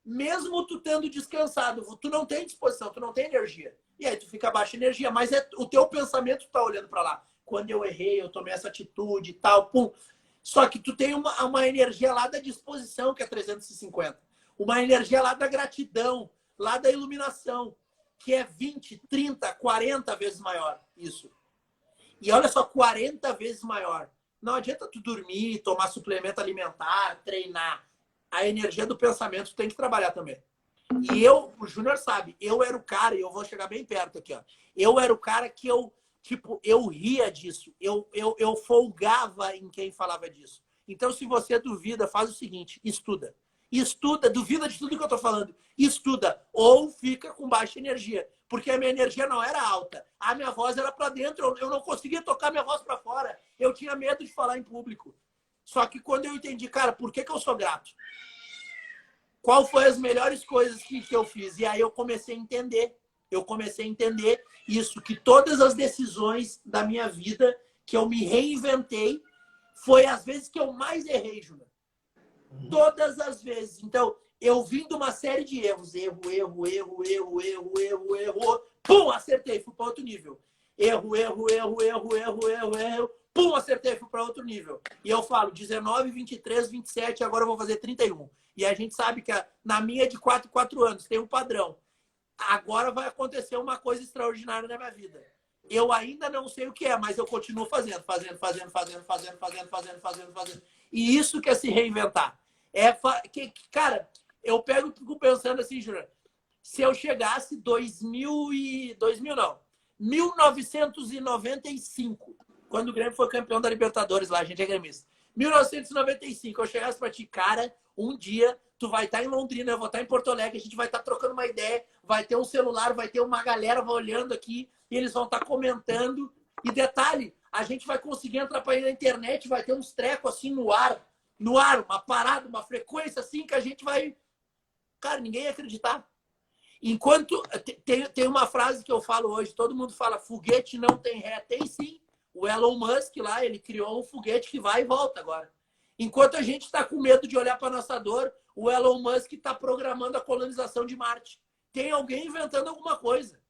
mesmo tu tendo descansado. Tu não tem disposição, tu não tem energia. E aí tu fica baixa energia. Mas o teu pensamento tá olhando para lá. Quando eu errei, eu tomei essa atitude e tal, pum. Só que tu tem uma energia lá da disposição, que é 350. Uma energia lá da gratidão, lá da iluminação, que é 20, 30, 40 vezes maior. Isso. E olha só, 40 vezes maior. Não adianta tu dormir, tomar suplemento alimentar, treinar. A energia do pensamento tem que trabalhar também. E o Júnior sabe, eu era o cara, e eu vou chegar bem perto aqui, ó. Eu era o cara que eu ria disso. Eu folgava em quem falava disso. Então, se você duvida, faz o seguinte, estuda. Estuda, duvida de tudo que eu tô falando. Estuda. Ou fica com baixa energia. Porque a minha energia não era alta. A minha voz era para dentro. Eu não conseguia tocar minha voz para fora. Eu tinha medo de falar em público. Só que quando eu entendi, cara, por que eu sou grato? Qual foi as melhores coisas que eu fiz? E aí eu comecei a entender. Eu comecei a entender isso. Que todas as decisões da minha vida que eu me reinventei foi as vezes que eu mais errei, Júnior. Todas as vezes. Então, eu vim de uma série de erros. Erro. Pum, acertei, fui para outro nível. Erro. Pum, acertei, fui para outro nível. E eu falo 19, 23, 27, agora eu vou fazer 31. E a gente sabe que na minha de 4 anos tem um padrão. Agora vai acontecer uma coisa extraordinária na minha vida. Eu ainda não sei o que é, mas eu continuo fazendo. E isso que é se reinventar. Cara, eu fico pensando assim, Júnior, se eu chegasse 1995, quando o Grêmio foi campeão da Libertadores lá, a gente é gremista. 1995, eu chegasse pra ti, cara, um dia tu vai estar em Londrina, eu vou estar em Porto Alegre, a gente vai estar trocando uma ideia, vai ter um celular, vai ter uma galera olhando aqui, e eles vão estar comentando. E detalhe, a gente vai conseguir entrar para ir na internet, vai ter uns trecos assim no ar, uma parada, uma frequência assim que a gente vai... Cara, ninguém ia acreditar. Enquanto... Tem uma frase que eu falo hoje, todo mundo fala, foguete não tem ré. Tem sim. O Elon Musk lá, ele criou um foguete que vai e volta agora. Enquanto a gente está com medo de olhar para nossa dor, o Elon Musk está programando a colonização de Marte. Tem alguém inventando alguma coisa.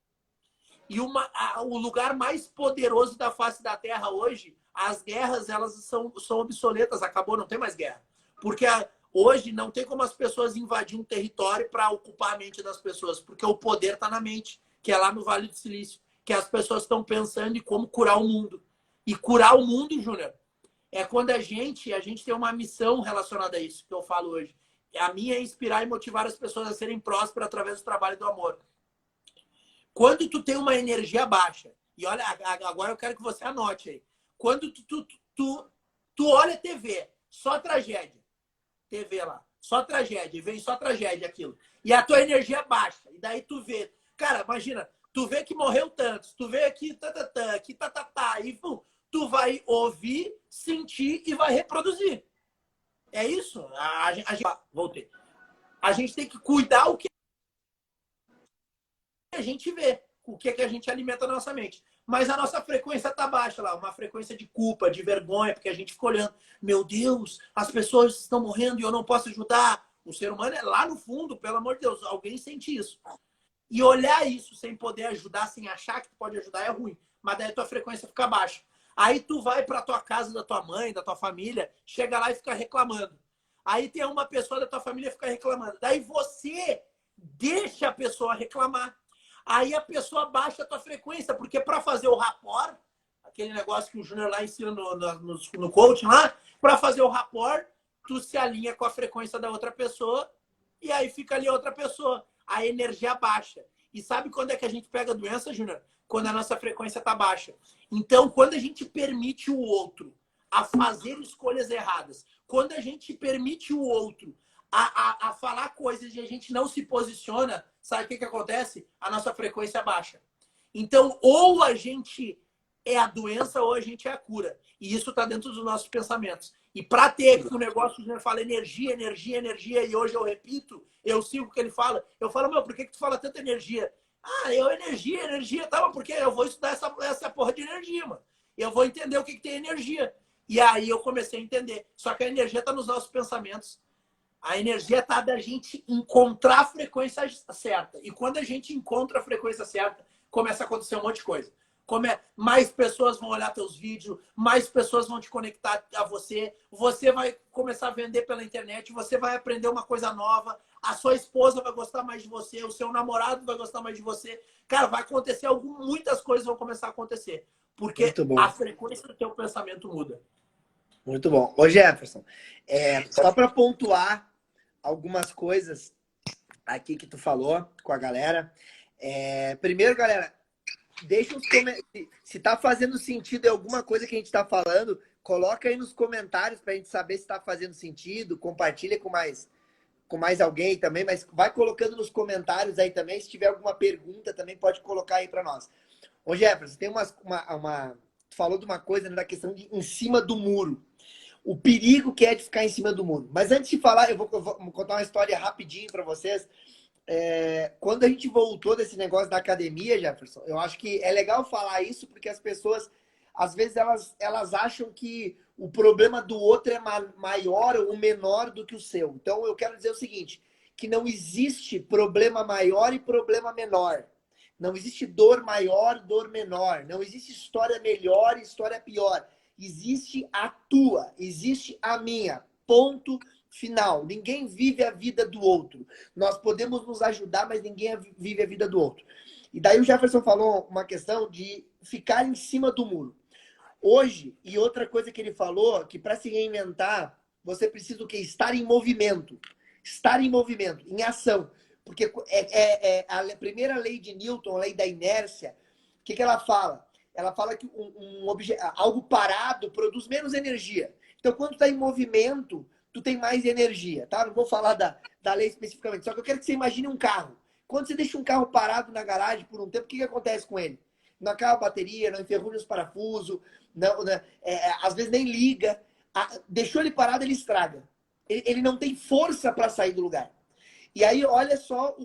E o lugar mais poderoso da face da Terra hoje, as guerras, elas são obsoletas, acabou, não tem mais guerra. Porque hoje não tem como as pessoas invadir um território para ocupar a mente das pessoas, porque o poder está na mente, que é lá no Vale do Silício, que as pessoas estão pensando em como curar o mundo. E curar o mundo, Júnior, é quando a gente tem uma missão relacionada a isso, que eu falo hoje. A minha é inspirar e motivar as pessoas a serem prósperas através do trabalho e do amor. Quando tu tem uma energia baixa, e olha, agora eu quero que você anote aí. Quando tu olha TV, só tragédia. TV lá, só tragédia, vem só tragédia aquilo. E a tua energia baixa. E daí tu vê, cara, imagina, tu vê que morreu tantos, tu vê aqui, aqui, e pum, tu vai ouvir, sentir e vai reproduzir. É isso? Voltei. A gente tem que cuidar o que a gente vê, o que a gente alimenta na nossa mente. Mas a nossa frequência está baixa lá, uma frequência de culpa, de vergonha, porque a gente fica olhando, meu Deus, as pessoas estão morrendo e eu não posso ajudar. O ser humano é lá no fundo, pelo amor de Deus, alguém sente isso. E olhar isso sem poder ajudar, sem achar que tu pode ajudar, é ruim. Mas daí a tua frequência fica baixa. Aí tu vai para tua casa, da tua mãe, da tua família, chega lá e fica reclamando. Aí tem uma pessoa da tua família que fica reclamando. Daí você deixa a pessoa reclamar. Aí a pessoa baixa a tua frequência, porque para fazer o rapport, aquele negócio que o Júnior lá ensina no coaching lá, para fazer o rapport, tu se alinha com a frequência da outra pessoa e aí fica ali a outra pessoa. A energia baixa. E sabe quando é que a gente pega a doença, Júnior? Quando a nossa frequência está baixa. Então, quando a gente permite o outro a fazer escolhas erradas, quando a gente permite o outro a falar coisas e a gente não se posiciona, sabe o que acontece? A nossa frequência baixa. Então, ou a gente é a doença ou a gente é a cura. E isso está dentro dos nossos pensamentos. E para ter que o negócio, o Júnior fala energia, energia, energia, e hoje eu repito, eu sigo o que ele fala. Eu falo, meu, por que tu fala tanta energia? Ah, energia, energia, tá, mas porque eu vou estudar essa porra de energia, mano. Eu vou entender o que tem energia. E aí eu comecei a entender. Só que a energia está nos nossos pensamentos. A energia está da gente encontrar a frequência certa. E quando a gente encontra a frequência certa, começa a acontecer um monte de coisa. Mais pessoas vão olhar teus vídeos, mais pessoas vão te conectar a você, você vai começar a vender pela internet, você vai aprender uma coisa nova, a sua esposa vai gostar mais de você, o seu namorado vai gostar mais de você. Cara, vai acontecer muitas coisas vão começar a acontecer. Porque a frequência do teu pensamento muda. Muito bom. Ô Jefferson, só para pontuar algumas coisas aqui que tu falou com a galera. Primeiro, galera, deixa os comentários. Se tá fazendo sentido em alguma coisa que a gente tá falando, coloca aí nos comentários pra gente saber se tá fazendo sentido. Compartilha com mais alguém também, mas vai colocando nos comentários aí também. Se tiver alguma pergunta, também pode colocar aí pra nós. Ô Jefferson, tem tu falou de uma coisa, né, da questão de em cima do muro. O perigo que é de ficar em cima do muro. Mas antes de falar, eu vou contar uma história rapidinho para vocês. Quando a gente voltou desse negócio da academia, Jefferson, eu acho que é legal falar isso porque as pessoas, às vezes, elas acham que o problema do outro é maior ou menor do que o seu. Então, eu quero dizer o seguinte, que não existe problema maior e problema menor. Não existe dor maior, dor menor. Não existe história melhor e história pior. Existe a tua, existe a minha. Ponto final. Ninguém vive a vida do outro. Nós podemos nos ajudar, mas ninguém vive a vida do outro. E daí o Jefferson falou uma questão de ficar em cima do muro. Hoje, e outra coisa que ele falou, que para se reinventar, você precisa o quê? Estar em movimento. Estar em movimento, em ação. Porque a primeira lei de Newton, a lei da inércia, o que ela fala? Ela fala que algo parado produz menos energia. Então, quando tu está em movimento, tu tem mais energia, tá? Não vou falar da lei especificamente, só que eu quero que você imagine um carro. Quando você deixa um carro parado na garagem por um tempo, o que acontece com ele? Não acaba a bateria, não enferruja os parafusos, às vezes nem liga. Deixou ele parado, ele estraga. Ele não tem força para sair do lugar. E aí, olha só,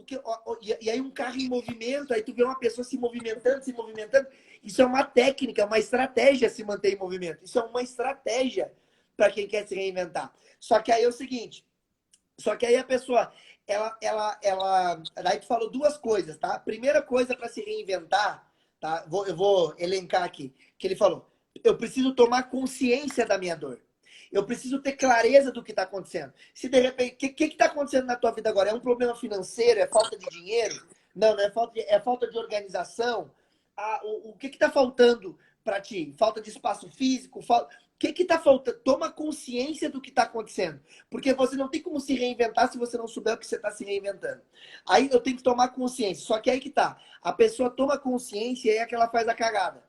e aí um carro em movimento, aí tu vê uma pessoa se movimentando. Isso é uma técnica, uma estratégia se manter em movimento. Isso é uma estratégia para quem quer se reinventar. Só que aí é o seguinte, a pessoa, daí tu falou duas coisas, tá? Primeira coisa para se reinventar, tá? Eu vou elencar aqui. Que ele falou, eu preciso tomar consciência da minha dor. Eu preciso ter clareza do que está acontecendo. Se de repente, o que está acontecendo na tua vida agora? É um problema financeiro? É falta de dinheiro? Não, não é falta de, é falta de organização. O que está faltando para ti? Falta de espaço físico? O que está faltando? Toma consciência do que está acontecendo. Porque você não tem como se reinventar se você não souber o que você está se reinventando. Aí eu tenho que tomar consciência. Só que aí que tá. A pessoa toma consciência e aí é que ela faz a cagada.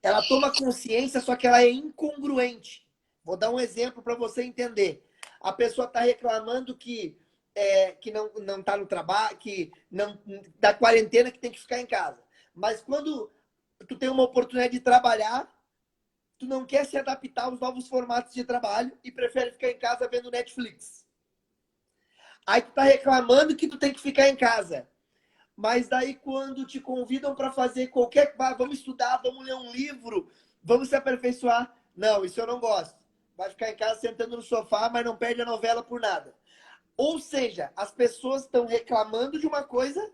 Ela toma consciência, só que ela é incongruente. Vou dar um exemplo para você entender. A pessoa está reclamando que não está no trabalho, que não da quarentena, que tem que ficar em casa. Mas quando tu tem uma oportunidade de trabalhar, tu não quer se adaptar aos novos formatos de trabalho e prefere ficar em casa vendo Netflix. Aí tu tá reclamando que tu tem que ficar em casa. Mas daí quando te convidam para fazer qualquer... vamos estudar, vamos ler um livro, vamos se aperfeiçoar. Não, isso eu não gosto. Vai ficar em casa sentando no sofá, mas não perde a novela por nada. Ou seja, as pessoas estão reclamando de uma coisa,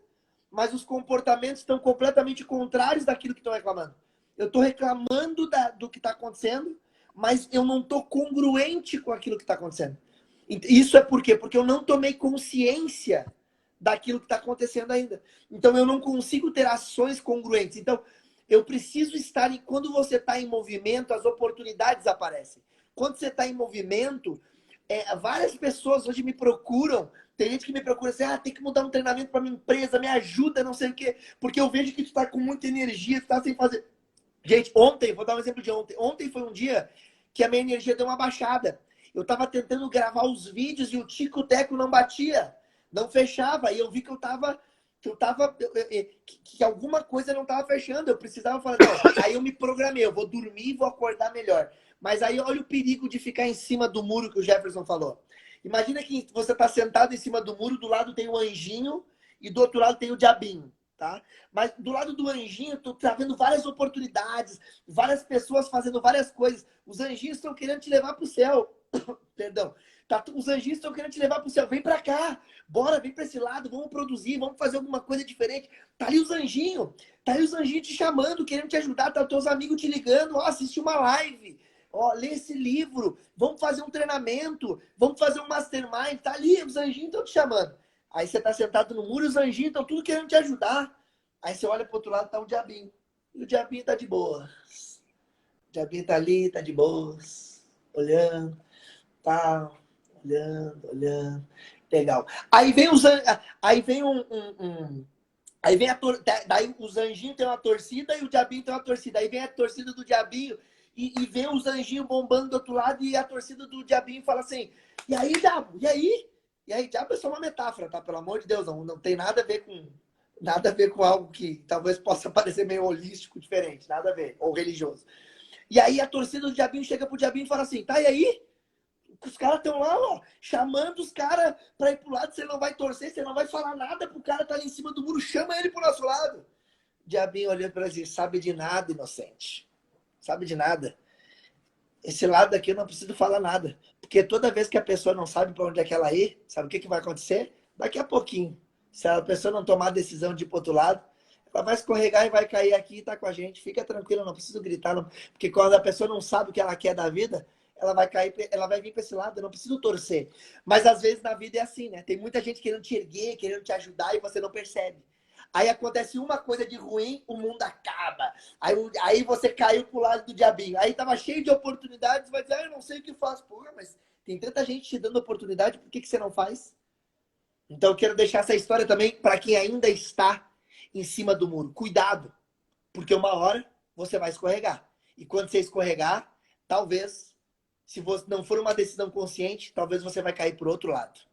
mas os comportamentos estão completamente contrários daquilo que estão reclamando. Eu estou reclamando do que está acontecendo, mas eu não estou congruente com aquilo que está acontecendo. Isso é por quê? Porque eu não tomei consciência daquilo que está acontecendo ainda. Então, eu não consigo ter ações congruentes. Então, eu preciso estar... Quando você está em movimento, as oportunidades aparecem. Quando você está em movimento, várias pessoas hoje me procuram. Tem gente que me procura assim, tem que mudar um treinamento para minha empresa, me ajuda, não sei o quê. Porque eu vejo que tu está com muita energia, tu está sem fazer... Gente, ontem, vou dar um exemplo de ontem. Ontem foi um dia que a minha energia deu uma baixada. Eu estava tentando gravar os vídeos e o tico-teco não batia. Não fechava. E eu vi que que alguma coisa não estava fechando. Eu precisava falar, não. Aí eu me programei, eu vou dormir e vou acordar melhor. Mas aí olha o perigo de ficar em cima do muro que o Jefferson falou. Imagina que você está sentado em cima do muro, do lado tem o anjinho e do outro lado tem o diabinho. Tá? Mas do lado do anjinho, tu tá vendo várias oportunidades, várias pessoas fazendo várias coisas. Os anjinhos estão querendo te levar para o céu. Perdão. Os anjinhos estão querendo te levar para o céu. Vem para cá. Bora, vem para esse lado. Vamos produzir, vamos fazer alguma coisa diferente. Tá ali os anjinhos. Tá ali os anjinhos te chamando, querendo te ajudar. Tá os teus amigos te ligando. Ó, assiste uma live. Ó, lê esse livro. Vamos fazer um treinamento. Vamos fazer um mastermind. Tá ali, os anjinhos estão te chamando. Aí você tá sentado no muro, os anjinhos estão tudo querendo te ajudar. Aí você olha pro outro lado, tá um diabinho. E o diabinho tá de boa. O diabinho tá ali, tá de boas. Olhando, tá, olhando. Legal. Aí vem aí vem aí vem daí os anjinhos tem uma torcida e o diabinho tem uma torcida. Aí vem a torcida do diabinho e vem os anjinhos bombando do outro lado e a torcida do diabinho fala assim: "E aí, diabo? E aí?" E aí, diabo é só uma metáfora, tá? Pelo amor de Deus, não tem nada a ver com algo que talvez possa parecer meio holístico, diferente, nada a ver, ou religioso. E aí a torcida do diabinho chega pro diabinho e fala assim: "Tá, e aí? Os caras estão lá, ó, chamando os caras pra ir pro lado, você não vai torcer, você não vai falar nada pro cara tá ali em cima do muro, chama ele pro nosso lado." O diabinho olhando pra ele, sabe de nada, inocente. Sabe de nada. Esse lado aqui eu não preciso falar nada. Porque toda vez que a pessoa não sabe para onde é que ela ir, sabe o que vai acontecer? Daqui a pouquinho. Se a pessoa não tomar a decisão de ir pro outro lado, ela vai escorregar e vai cair aqui e tá com a gente. Fica tranquilo, não preciso gritar. Não. Porque quando a pessoa não sabe o que ela quer da vida, ela vai cair, ela vai vir para esse lado. Eu não preciso torcer. Mas às vezes na vida é assim, né? Tem muita gente querendo te erguer, querendo te ajudar e você não percebe. Aí acontece uma coisa de ruim, o mundo acaba. Aí você caiu pro lado do diabinho. Aí tava cheio de oportunidades, vai dizer, eu não sei o que faço. Porra, mas tem tanta gente te dando oportunidade, por que você não faz? Então eu quero deixar essa história também para quem ainda está em cima do muro. Cuidado, porque uma hora você vai escorregar. E quando você escorregar, talvez, se você não for uma decisão consciente, talvez você vai cair pro outro lado.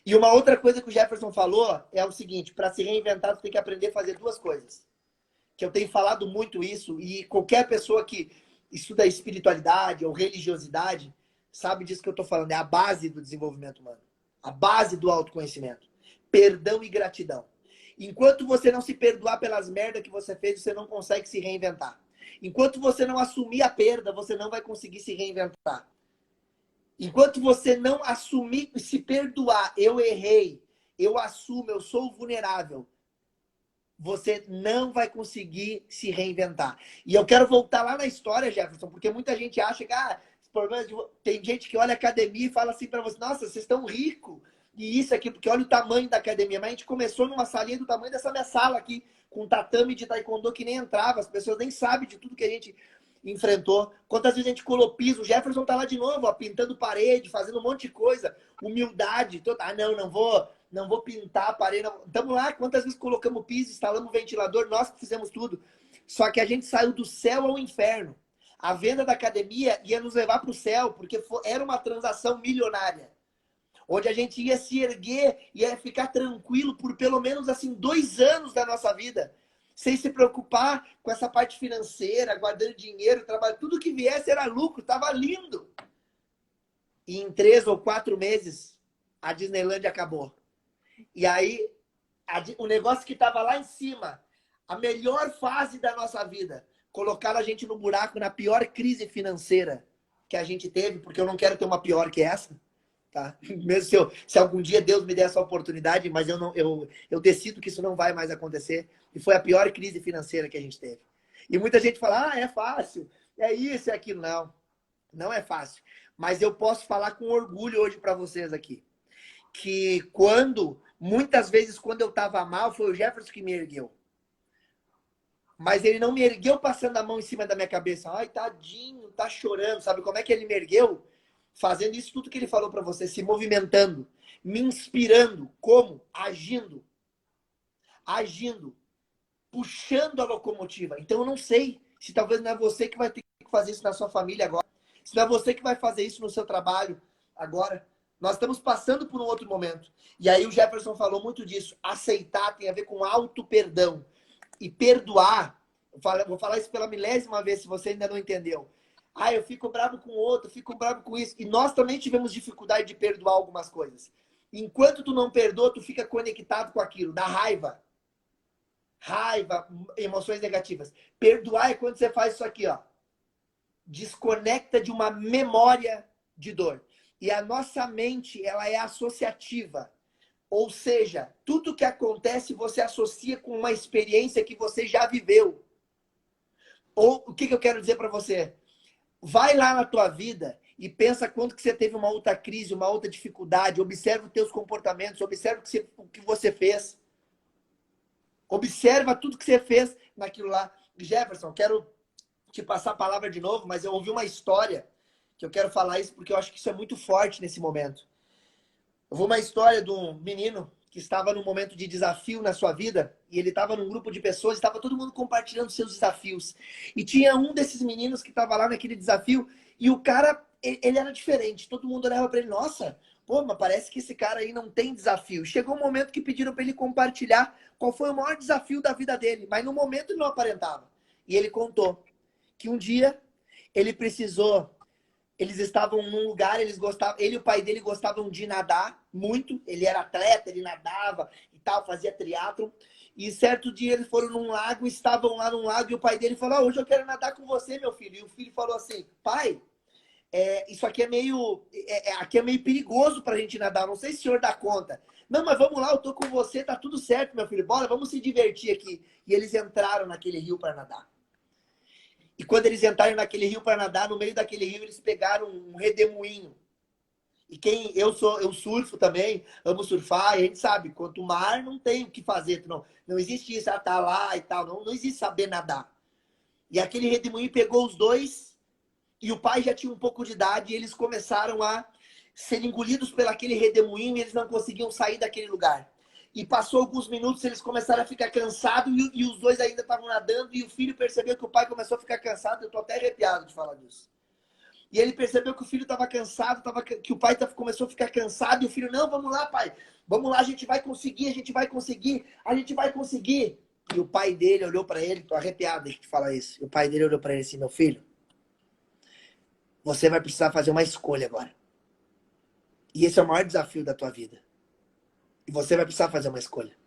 E uma outra coisa que o Jefferson falou é o seguinte: para se reinventar, você tem que aprender a fazer duas coisas. Que eu tenho falado muito isso, e qualquer pessoa que estuda espiritualidade ou religiosidade sabe disso que eu estou falando. É a base do desenvolvimento humano. A base do autoconhecimento. Perdão e gratidão. Enquanto você não se perdoar pelas merdas que você fez, você não consegue se reinventar. Enquanto você não assumir a perda, você não vai conseguir se reinventar. Enquanto você não assumir, se perdoar, eu errei, eu assumo, eu sou vulnerável. você não vai conseguir se reinventar. E eu quero voltar lá na história, Jefferson, porque muita gente acha que tem gente que olha a academia e fala assim para você, nossa, vocês estão ricos, e isso aqui, porque olha o tamanho da academia. Mas a gente começou numa salinha do tamanho dessa minha sala aqui, com tatame de taekwondo que nem entrava, as pessoas nem sabem de tudo que a gente enfrentou. Quantas vezes a gente colou piso, o Jefferson tá lá de novo, ó, pintando parede, fazendo um monte de coisa, humildade, não vou pintar a parede. Estamos lá, quantas vezes colocamos piso, instalamos ventilador, nós que fizemos tudo. Só que a gente saiu do céu ao inferno. A venda da academia ia nos levar para o céu, porque era uma transação milionária. Onde a gente ia se erguer, ia ficar tranquilo por pelo menos assim 2 anos da nossa vida. Sem se preocupar com essa parte financeira, guardando dinheiro, trabalho. Tudo que viesse era lucro, estava lindo. E em 3 ou 4 meses, a Disneylândia acabou. E aí, o negócio que estava lá em cima, a melhor fase da nossa vida, colocaram a gente no buraco na pior crise financeira que a gente teve, porque eu não quero ter uma pior que essa, tá? Mesmo se algum dia Deus me der essa oportunidade, mas eu decido que isso não vai mais acontecer. E foi a pior crise financeira que a gente teve. E muita gente fala, é fácil, é isso, é aquilo. Não, não é fácil. Mas eu posso falar com orgulho hoje para vocês aqui, que muitas vezes quando eu estava mal, foi o Jefferson que me ergueu. Mas ele não me ergueu passando a mão em cima da minha cabeça. Ai, tadinho, tá chorando. Sabe como é que ele me ergueu? Fazendo isso tudo que ele falou para você, se movimentando, me inspirando. Como? Agindo. Agindo. Puxando a locomotiva. Então eu não sei se talvez não é você que vai ter que fazer isso na sua família agora. Se não é você que vai fazer isso no seu trabalho agora. Nós estamos passando por um outro momento. E aí o Jefferson falou muito disso. Aceitar tem a ver com auto-perdão. E perdoar, vou falar isso pela milésima vez, se você ainda não entendeu. Eu fico bravo com o outro, fico bravo com isso. E nós também tivemos dificuldade de perdoar algumas coisas. Enquanto tu não perdoa, tu fica conectado com aquilo, da raiva. Raiva, emoções negativas. Perdoar é quando você faz isso aqui, ó. Desconecta de uma memória de dor. E a nossa mente, ela é associativa. Ou seja, tudo que acontece você associa com uma experiência que você já viveu. Ou o que eu quero dizer para você? Vai lá na tua vida e pensa quando que você teve uma outra crise, uma outra dificuldade. Observa os teus comportamentos, observa o que você fez. Observa tudo que você fez naquilo lá. Jefferson, quero te passar a palavra de novo, mas eu ouvi uma história que eu quero falar isso porque eu acho que isso é muito forte nesse momento. Eu vou uma história de um menino que estava num momento de desafio na sua vida e ele estava num grupo de pessoas, estava todo mundo compartilhando seus desafios. E tinha um desses meninos que estava lá naquele desafio e o cara, ele era diferente. Todo mundo olhava para ele, nossa, pô, mas parece que esse cara aí não tem desafio. Chegou um momento que pediram para ele compartilhar qual foi o maior desafio da vida dele, mas no momento ele não aparentava. E ele contou que um dia ele precisou. Eles estavam num lugar, ele e o pai dele gostavam de nadar muito. Ele era atleta, ele nadava e tal, fazia triatlo. E certo dia eles foram num lago, estavam lá num lago e o pai dele falou: hoje eu quero nadar com você, meu filho. E o filho falou assim: pai, isso aqui aqui é meio perigoso pra gente nadar. Não sei se o senhor dá conta. Não, mas vamos lá, eu tô com você, tá tudo certo, meu filho. Bora, vamos se divertir aqui. E eles entraram naquele rio para nadar. E quando eles entraram naquele rio para nadar, no meio daquele rio eles pegaram um redemoinho. E eu surfo também, amo surfar, e a gente sabe, quanto mar não tem o que fazer, não existe isso, tá lá e tal, não existe saber nadar. E aquele redemoinho pegou os dois, e o pai já tinha um pouco de idade, e eles começaram a ser engolidos pelo aquele redemoinho, e eles não conseguiam sair daquele lugar. E passou alguns minutos, eles começaram a ficar cansados e os dois ainda estavam nadando. E o filho percebeu que o pai começou a ficar cansado. Eu estou até arrepiado de falar disso. E ele percebeu que o filho estava cansado, que o pai começou a ficar cansado. E o filho, não, vamos lá, pai. Vamos lá, a gente vai conseguir, a gente vai conseguir, a gente vai conseguir. E o pai dele olhou para ele, estou arrepiado de falar isso. E o pai dele olhou para ele assim, meu filho, você vai precisar fazer uma escolha agora. E esse é o maior desafio da tua vida. E você vai precisar fazer uma escolha.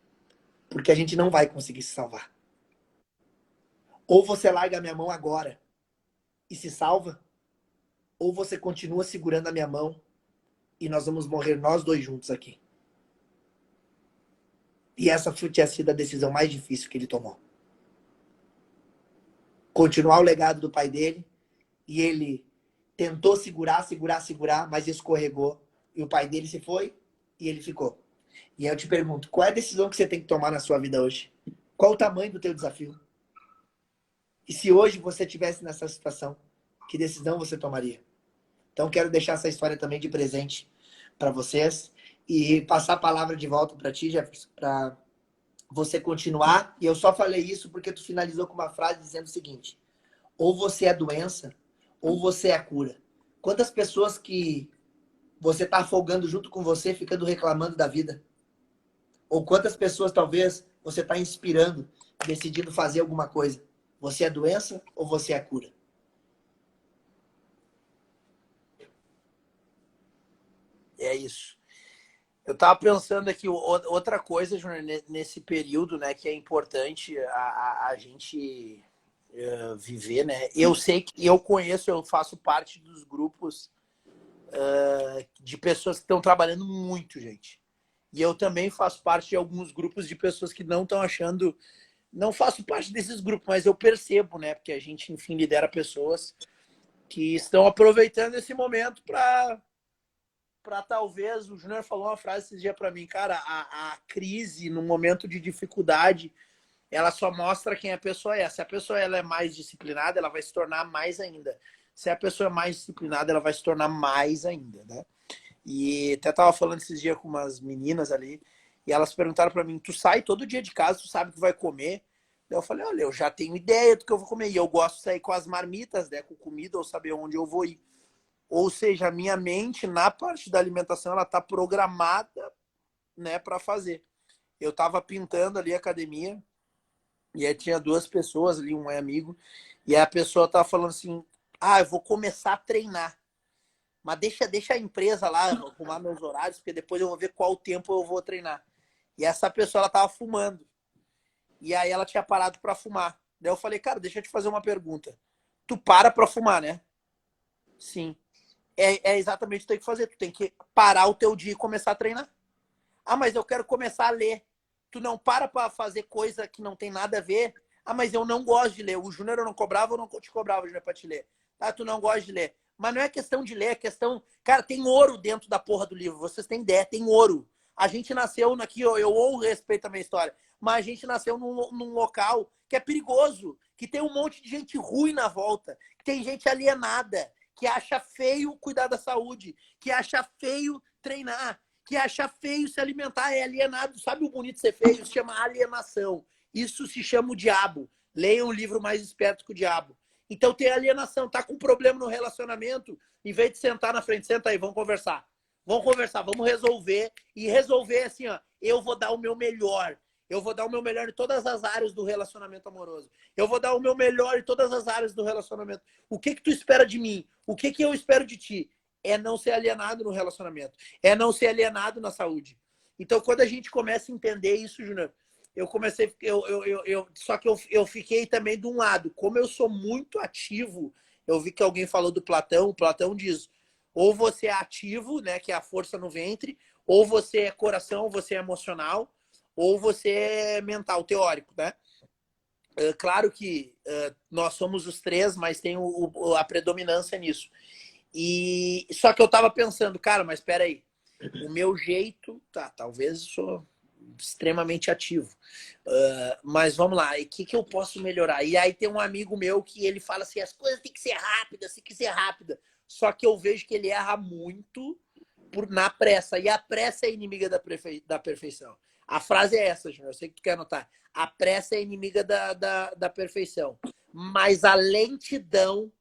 Porque a gente não vai conseguir se salvar. Ou você larga a minha mão agora e se salva, ou você continua segurando a minha mão e nós vamos morrer nós dois juntos aqui. E essa tinha sido a decisão mais difícil que ele tomou. Continuar o legado do pai dele, e ele tentou segurar, mas escorregou. E o pai dele se foi e ele ficou. E aí eu te pergunto, qual é a decisão que você tem que tomar na sua vida hoje? Qual o tamanho do teu desafio? E se hoje você estivesse nessa situação, que decisão você tomaria? Então quero deixar essa história também de presente para vocês e passar a palavra de volta para ti, Jefferson, para você continuar. E eu só falei isso porque tu finalizou com uma frase dizendo o seguinte: ou você é doença, ou você é a cura. Quantas pessoas que você está afogando junto com você, ficando reclamando da vida? Ou quantas pessoas talvez você está inspirando, decidindo fazer alguma coisa? Você é doença ou você é a cura? É isso. Eu estava pensando aqui, outra coisa, Júnior, nesse período, né, que é importante a gente viver, né? Eu sei que eu conheço, eu faço parte dos grupos de pessoas que estão trabalhando muito, gente. E eu também faço parte de alguns grupos de pessoas que não estão achando. Não faço parte desses grupos, mas eu percebo, né? Porque a gente, enfim, lidera pessoas que estão aproveitando esse momento para talvez. O Júnior falou uma frase esse dia para mim, cara, a crise, no momento de dificuldade, ela só mostra quem a pessoa é. Se a pessoa ela é mais disciplinada, ela vai se tornar mais ainda. Se a pessoa é mais disciplinada, ela vai se tornar mais ainda, né? E até tava falando esses dias com umas meninas ali, e elas perguntaram para mim, tu sai todo dia de casa, tu sabe o que vai comer? Daí eu falei, olha, eu já tenho ideia do que eu vou comer, e eu gosto de sair com as marmitas, né, com comida, ou saber onde eu vou ir. Ou seja, a minha mente, na parte da alimentação, ela tá programada, né, para fazer. Eu tava pintando ali a academia, e aí tinha duas pessoas ali, um amigo, e a pessoa tava falando assim, eu vou começar a treinar. Mas deixa a empresa lá arrumar meus horários, porque depois eu vou ver qual tempo eu vou treinar. E essa pessoa, ela tava fumando. E aí ela tinha parado para fumar. Daí eu falei, cara, deixa eu te fazer uma pergunta. Tu para fumar, né? Sim. É exatamente o que tu tem que fazer. Tu tem que parar o teu dia e começar a treinar. Mas eu quero começar a ler. Tu não para fazer coisa que não tem nada a ver. Mas eu não gosto de ler. O Júnior eu não cobrava, eu não te cobrava, Júnior, pra te ler. Tá? Tu não gosta de ler. Mas não é questão de ler, é questão... Cara, tem ouro dentro da porra do livro. Vocês têm ideia, tem ouro. A gente nasceu aqui, eu honro e respeito a minha história, mas a gente nasceu num local que é perigoso, que tem um monte de gente ruim na volta, que tem gente alienada, que acha feio cuidar da saúde, que acha feio treinar, que acha feio se alimentar, é alienado. Sabe o bonito ser feio? Se chama alienação. Isso se chama o diabo. Leia um livro Mais Esperto que o Diabo. Então tem alienação, tá com um problema no relacionamento, em vez de sentar na frente, senta aí, vamos conversar. Vamos conversar, vamos resolver. E resolver assim, ó, eu vou dar o meu melhor. Eu vou dar o meu melhor em todas as áreas do relacionamento amoroso. Eu vou dar o meu melhor em todas as áreas do relacionamento. O que tu espera de mim? O que eu espero de ti? É não ser alienado no relacionamento. É não ser alienado na saúde. Então, quando a gente começa a entender isso, Júnior, eu comecei... só que eu fiquei também de um lado. Como eu sou muito ativo, eu vi que alguém falou do Platão. O Platão diz, ou você é ativo, né, que é a força no ventre, ou você é coração, você é emocional, ou você é mental, teórico, né? Claro que nós somos os três, mas tem a predominância nisso. E só que eu tava pensando, cara, mas espera aí, o meu jeito, tá, talvez eu sou extremamente ativo, mas vamos lá, e o que eu posso melhorar? E aí tem um amigo meu que ele fala assim, as coisas têm que ser rápidas, tem que ser rápida. Só que eu vejo que ele erra muito na pressa, e a pressa é inimiga da perfeição. A frase é essa, Júnior, eu sei que tu quer anotar. A pressa é inimiga da perfeição, mas a lentidão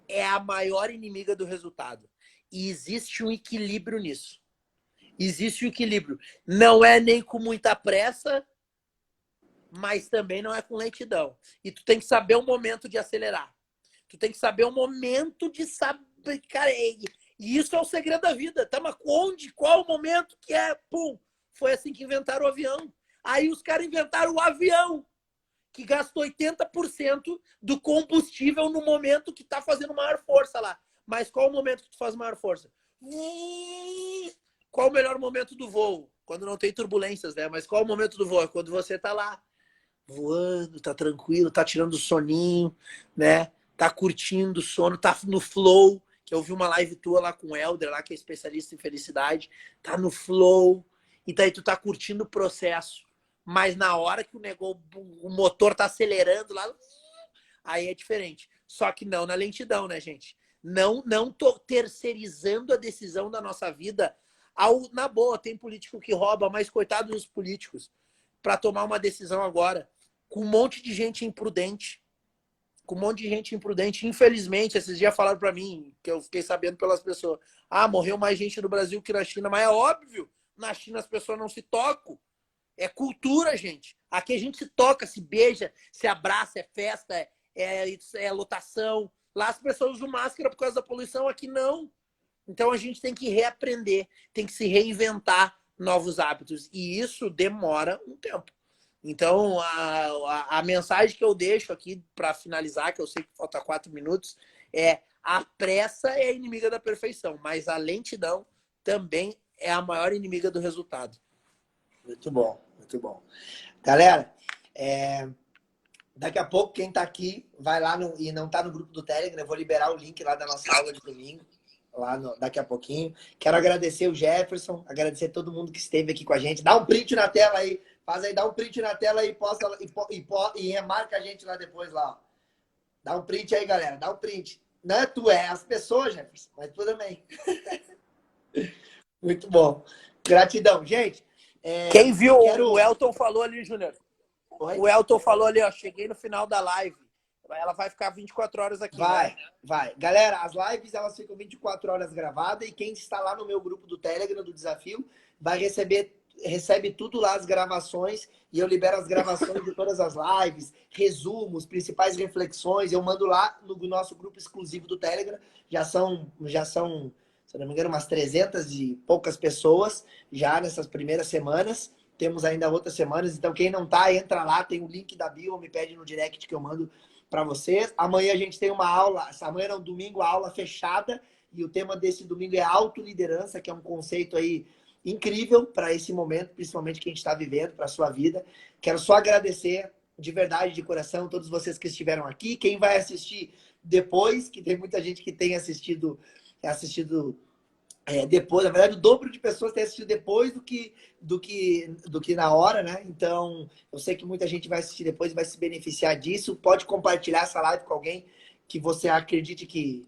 é a maior inimiga do resultado. E existe um equilíbrio nisso. Existe um equilíbrio. Não é nem com muita pressa, mas também não é com lentidão. E tu tem que saber o momento de acelerar. Tu tem que saber o momento de saber... Cara, e isso é o segredo da vida. Tá, mas onde? Qual o momento que é? Pum! Foi assim que inventaram o avião. Aí os caras inventaram o avião, que gasta 80% do combustível no momento que tá fazendo maior força lá. Mas qual o momento que tu faz maior força? Qual o melhor momento do voo? Quando não tem turbulências, né? Mas qual é o momento do voo? É quando você tá lá, voando, tá tranquilo, tá tirando o soninho, né? Tá curtindo o sono, tá no flow, que eu vi uma live tua lá com o Helder, lá, que é especialista em felicidade, tá no flow, e daí tu tá curtindo o processo. Mas na hora que o motor tá acelerando lá, aí é diferente. Só que não na lentidão, né, gente? Não tô terceirizando a decisão da nossa vida na boa. Tem político que rouba, mas coitado dos políticos para tomar uma decisão agora, com um monte de gente imprudente. Com um monte de gente imprudente. Infelizmente, esses dias falaram para mim, que eu fiquei sabendo pelas pessoas, morreu mais gente no Brasil que na China. Mas é óbvio, na China as pessoas não se tocam. É cultura, gente. Aqui a gente se toca, se beija, se abraça, é festa, é lotação. Lá as pessoas usam máscara por causa da poluição, aqui não. Então a gente tem que reaprender, tem que se reinventar novos hábitos. E isso demora um tempo. Então a mensagem que eu deixo aqui para finalizar, que eu sei que falta 4 minutos, é: a pressa é a inimiga da perfeição, mas a lentidão também é a maior inimiga do resultado. Muito bom, muito bom. Galera, daqui a pouco quem tá aqui vai lá e não tá no grupo do Telegram, eu vou liberar o link lá da nossa aula de domingo, daqui a pouquinho. Quero agradecer o Jefferson, agradecer todo mundo que esteve aqui com a gente. Dá um print na tela aí, dá um print na tela e posta e remarca a gente lá depois lá. Ó. Dá um print aí, galera, dá um print. Não é tu, é as pessoas, Jefferson, mas tu também. Muito bom. Gratidão, gente. Quem viu, o Elton falou ali, Júnior. Oi? O Elton falou ali, ó, cheguei no final da live. Ela vai ficar 24 horas aqui. Vai. Galera, as lives elas ficam 24 horas gravadas e quem está lá no meu grupo do Telegram, do Desafio, recebe tudo lá, as gravações, e eu libero as gravações de todas as lives, resumos, principais reflexões, eu mando lá no nosso grupo exclusivo do Telegram. Já são, se não me engano, umas 300 e poucas pessoas já nessas primeiras semanas. Temos ainda outras semanas, então quem não tá, entra lá, tem o link da bio, me pede no direct que eu mando para vocês. Amanhã a gente tem uma aula, amanhã é um domingo, a aula fechada, e o tema desse domingo é autoliderança, que é um conceito aí incrível para esse momento, principalmente que a gente está vivendo, para a sua vida. Quero só agradecer de verdade, de coração, todos vocês que estiveram aqui, quem vai assistir depois, que tem muita gente que tem assistido depois, na verdade, o dobro de pessoas tem assistido depois do que na hora, né? Então, eu sei que muita gente vai assistir depois e vai se beneficiar disso. Pode compartilhar essa live com alguém que você acredite que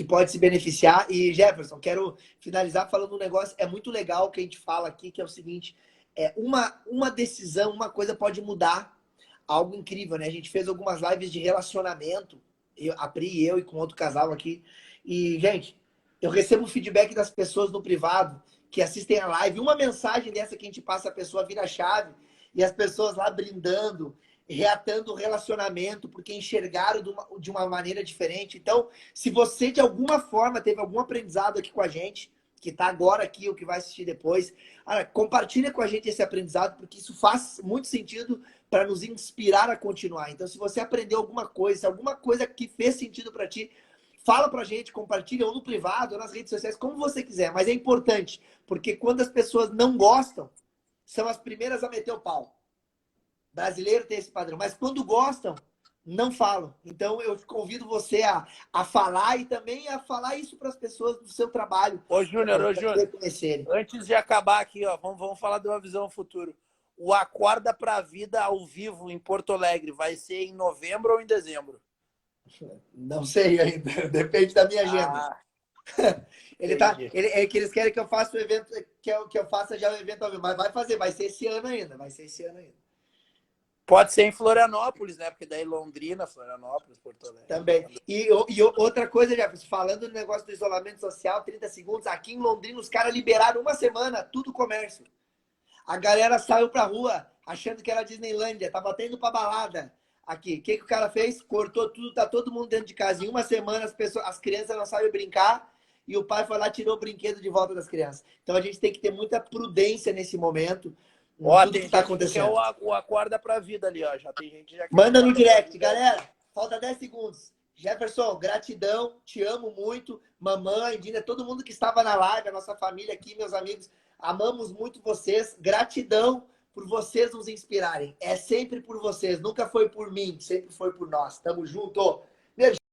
pode se beneficiar. E, Jefferson, quero finalizar falando um negócio, é muito legal que a gente fala aqui, que é o seguinte, uma decisão, uma coisa pode mudar algo incrível, né? A gente fez algumas lives de relacionamento, a Pri e eu, e com outro casal aqui, e, gente, eu recebo feedback das pessoas no privado que assistem a live. Uma mensagem dessa que a gente passa, a pessoa vira a chave e as pessoas lá brindando, reatando o relacionamento, porque enxergaram de uma maneira diferente. Então, se você de alguma forma teve algum aprendizado aqui com a gente, que está agora aqui ou que vai assistir depois, compartilha com a gente esse aprendizado, porque isso faz muito sentido para nos inspirar a continuar. Então, se você aprendeu alguma coisa que fez sentido para ti, fala pra gente, compartilha ou no privado, ou nas redes sociais, como você quiser. Mas é importante, porque quando as pessoas não gostam, são as primeiras a meter o pau. Brasileiro tem esse padrão. Mas quando gostam, não falam. Então, eu convido você a falar e também a falar isso para as pessoas do seu trabalho. Ô, Júnior, antes de acabar aqui, ó, vamos falar de uma visão futuro. O Acorda pra Vida ao vivo em Porto Alegre vai ser em novembro ou em dezembro? Não sei ainda, depende da minha agenda. É que eles querem que eu faça o evento, que eu faça já o evento ao vivo, mas vai ser esse ano ainda, Pode ser em Florianópolis, né? Porque daí Londrina, Florianópolis, Porto Alegre. Também. E outra coisa, Jefferson, falando do negócio do isolamento social, 30 segundos, aqui em Londrina os caras liberaram uma semana, tudo comércio. A galera saiu pra rua achando que era Disneylândia, tava tendo pra balada. Aqui, o que o cara fez? Cortou tudo, tá todo mundo dentro de casa. Em uma semana as crianças não sabem brincar e o pai foi lá e tirou o brinquedo de volta das crianças. Então a gente tem que ter muita prudência nesse momento. Tudo que tá acontecendo. Que é o Acorda pra Vida ali, ó. Já tem gente já. Manda no direct, galera. Falta 10 segundos. Jefferson, gratidão, te amo muito. Mamãe, Dina, todo mundo que estava na live, a nossa família aqui, meus amigos, amamos muito vocês. Gratidão por vocês nos inspirarem. É sempre por vocês, nunca foi por mim, sempre foi por nós. Tamo junto.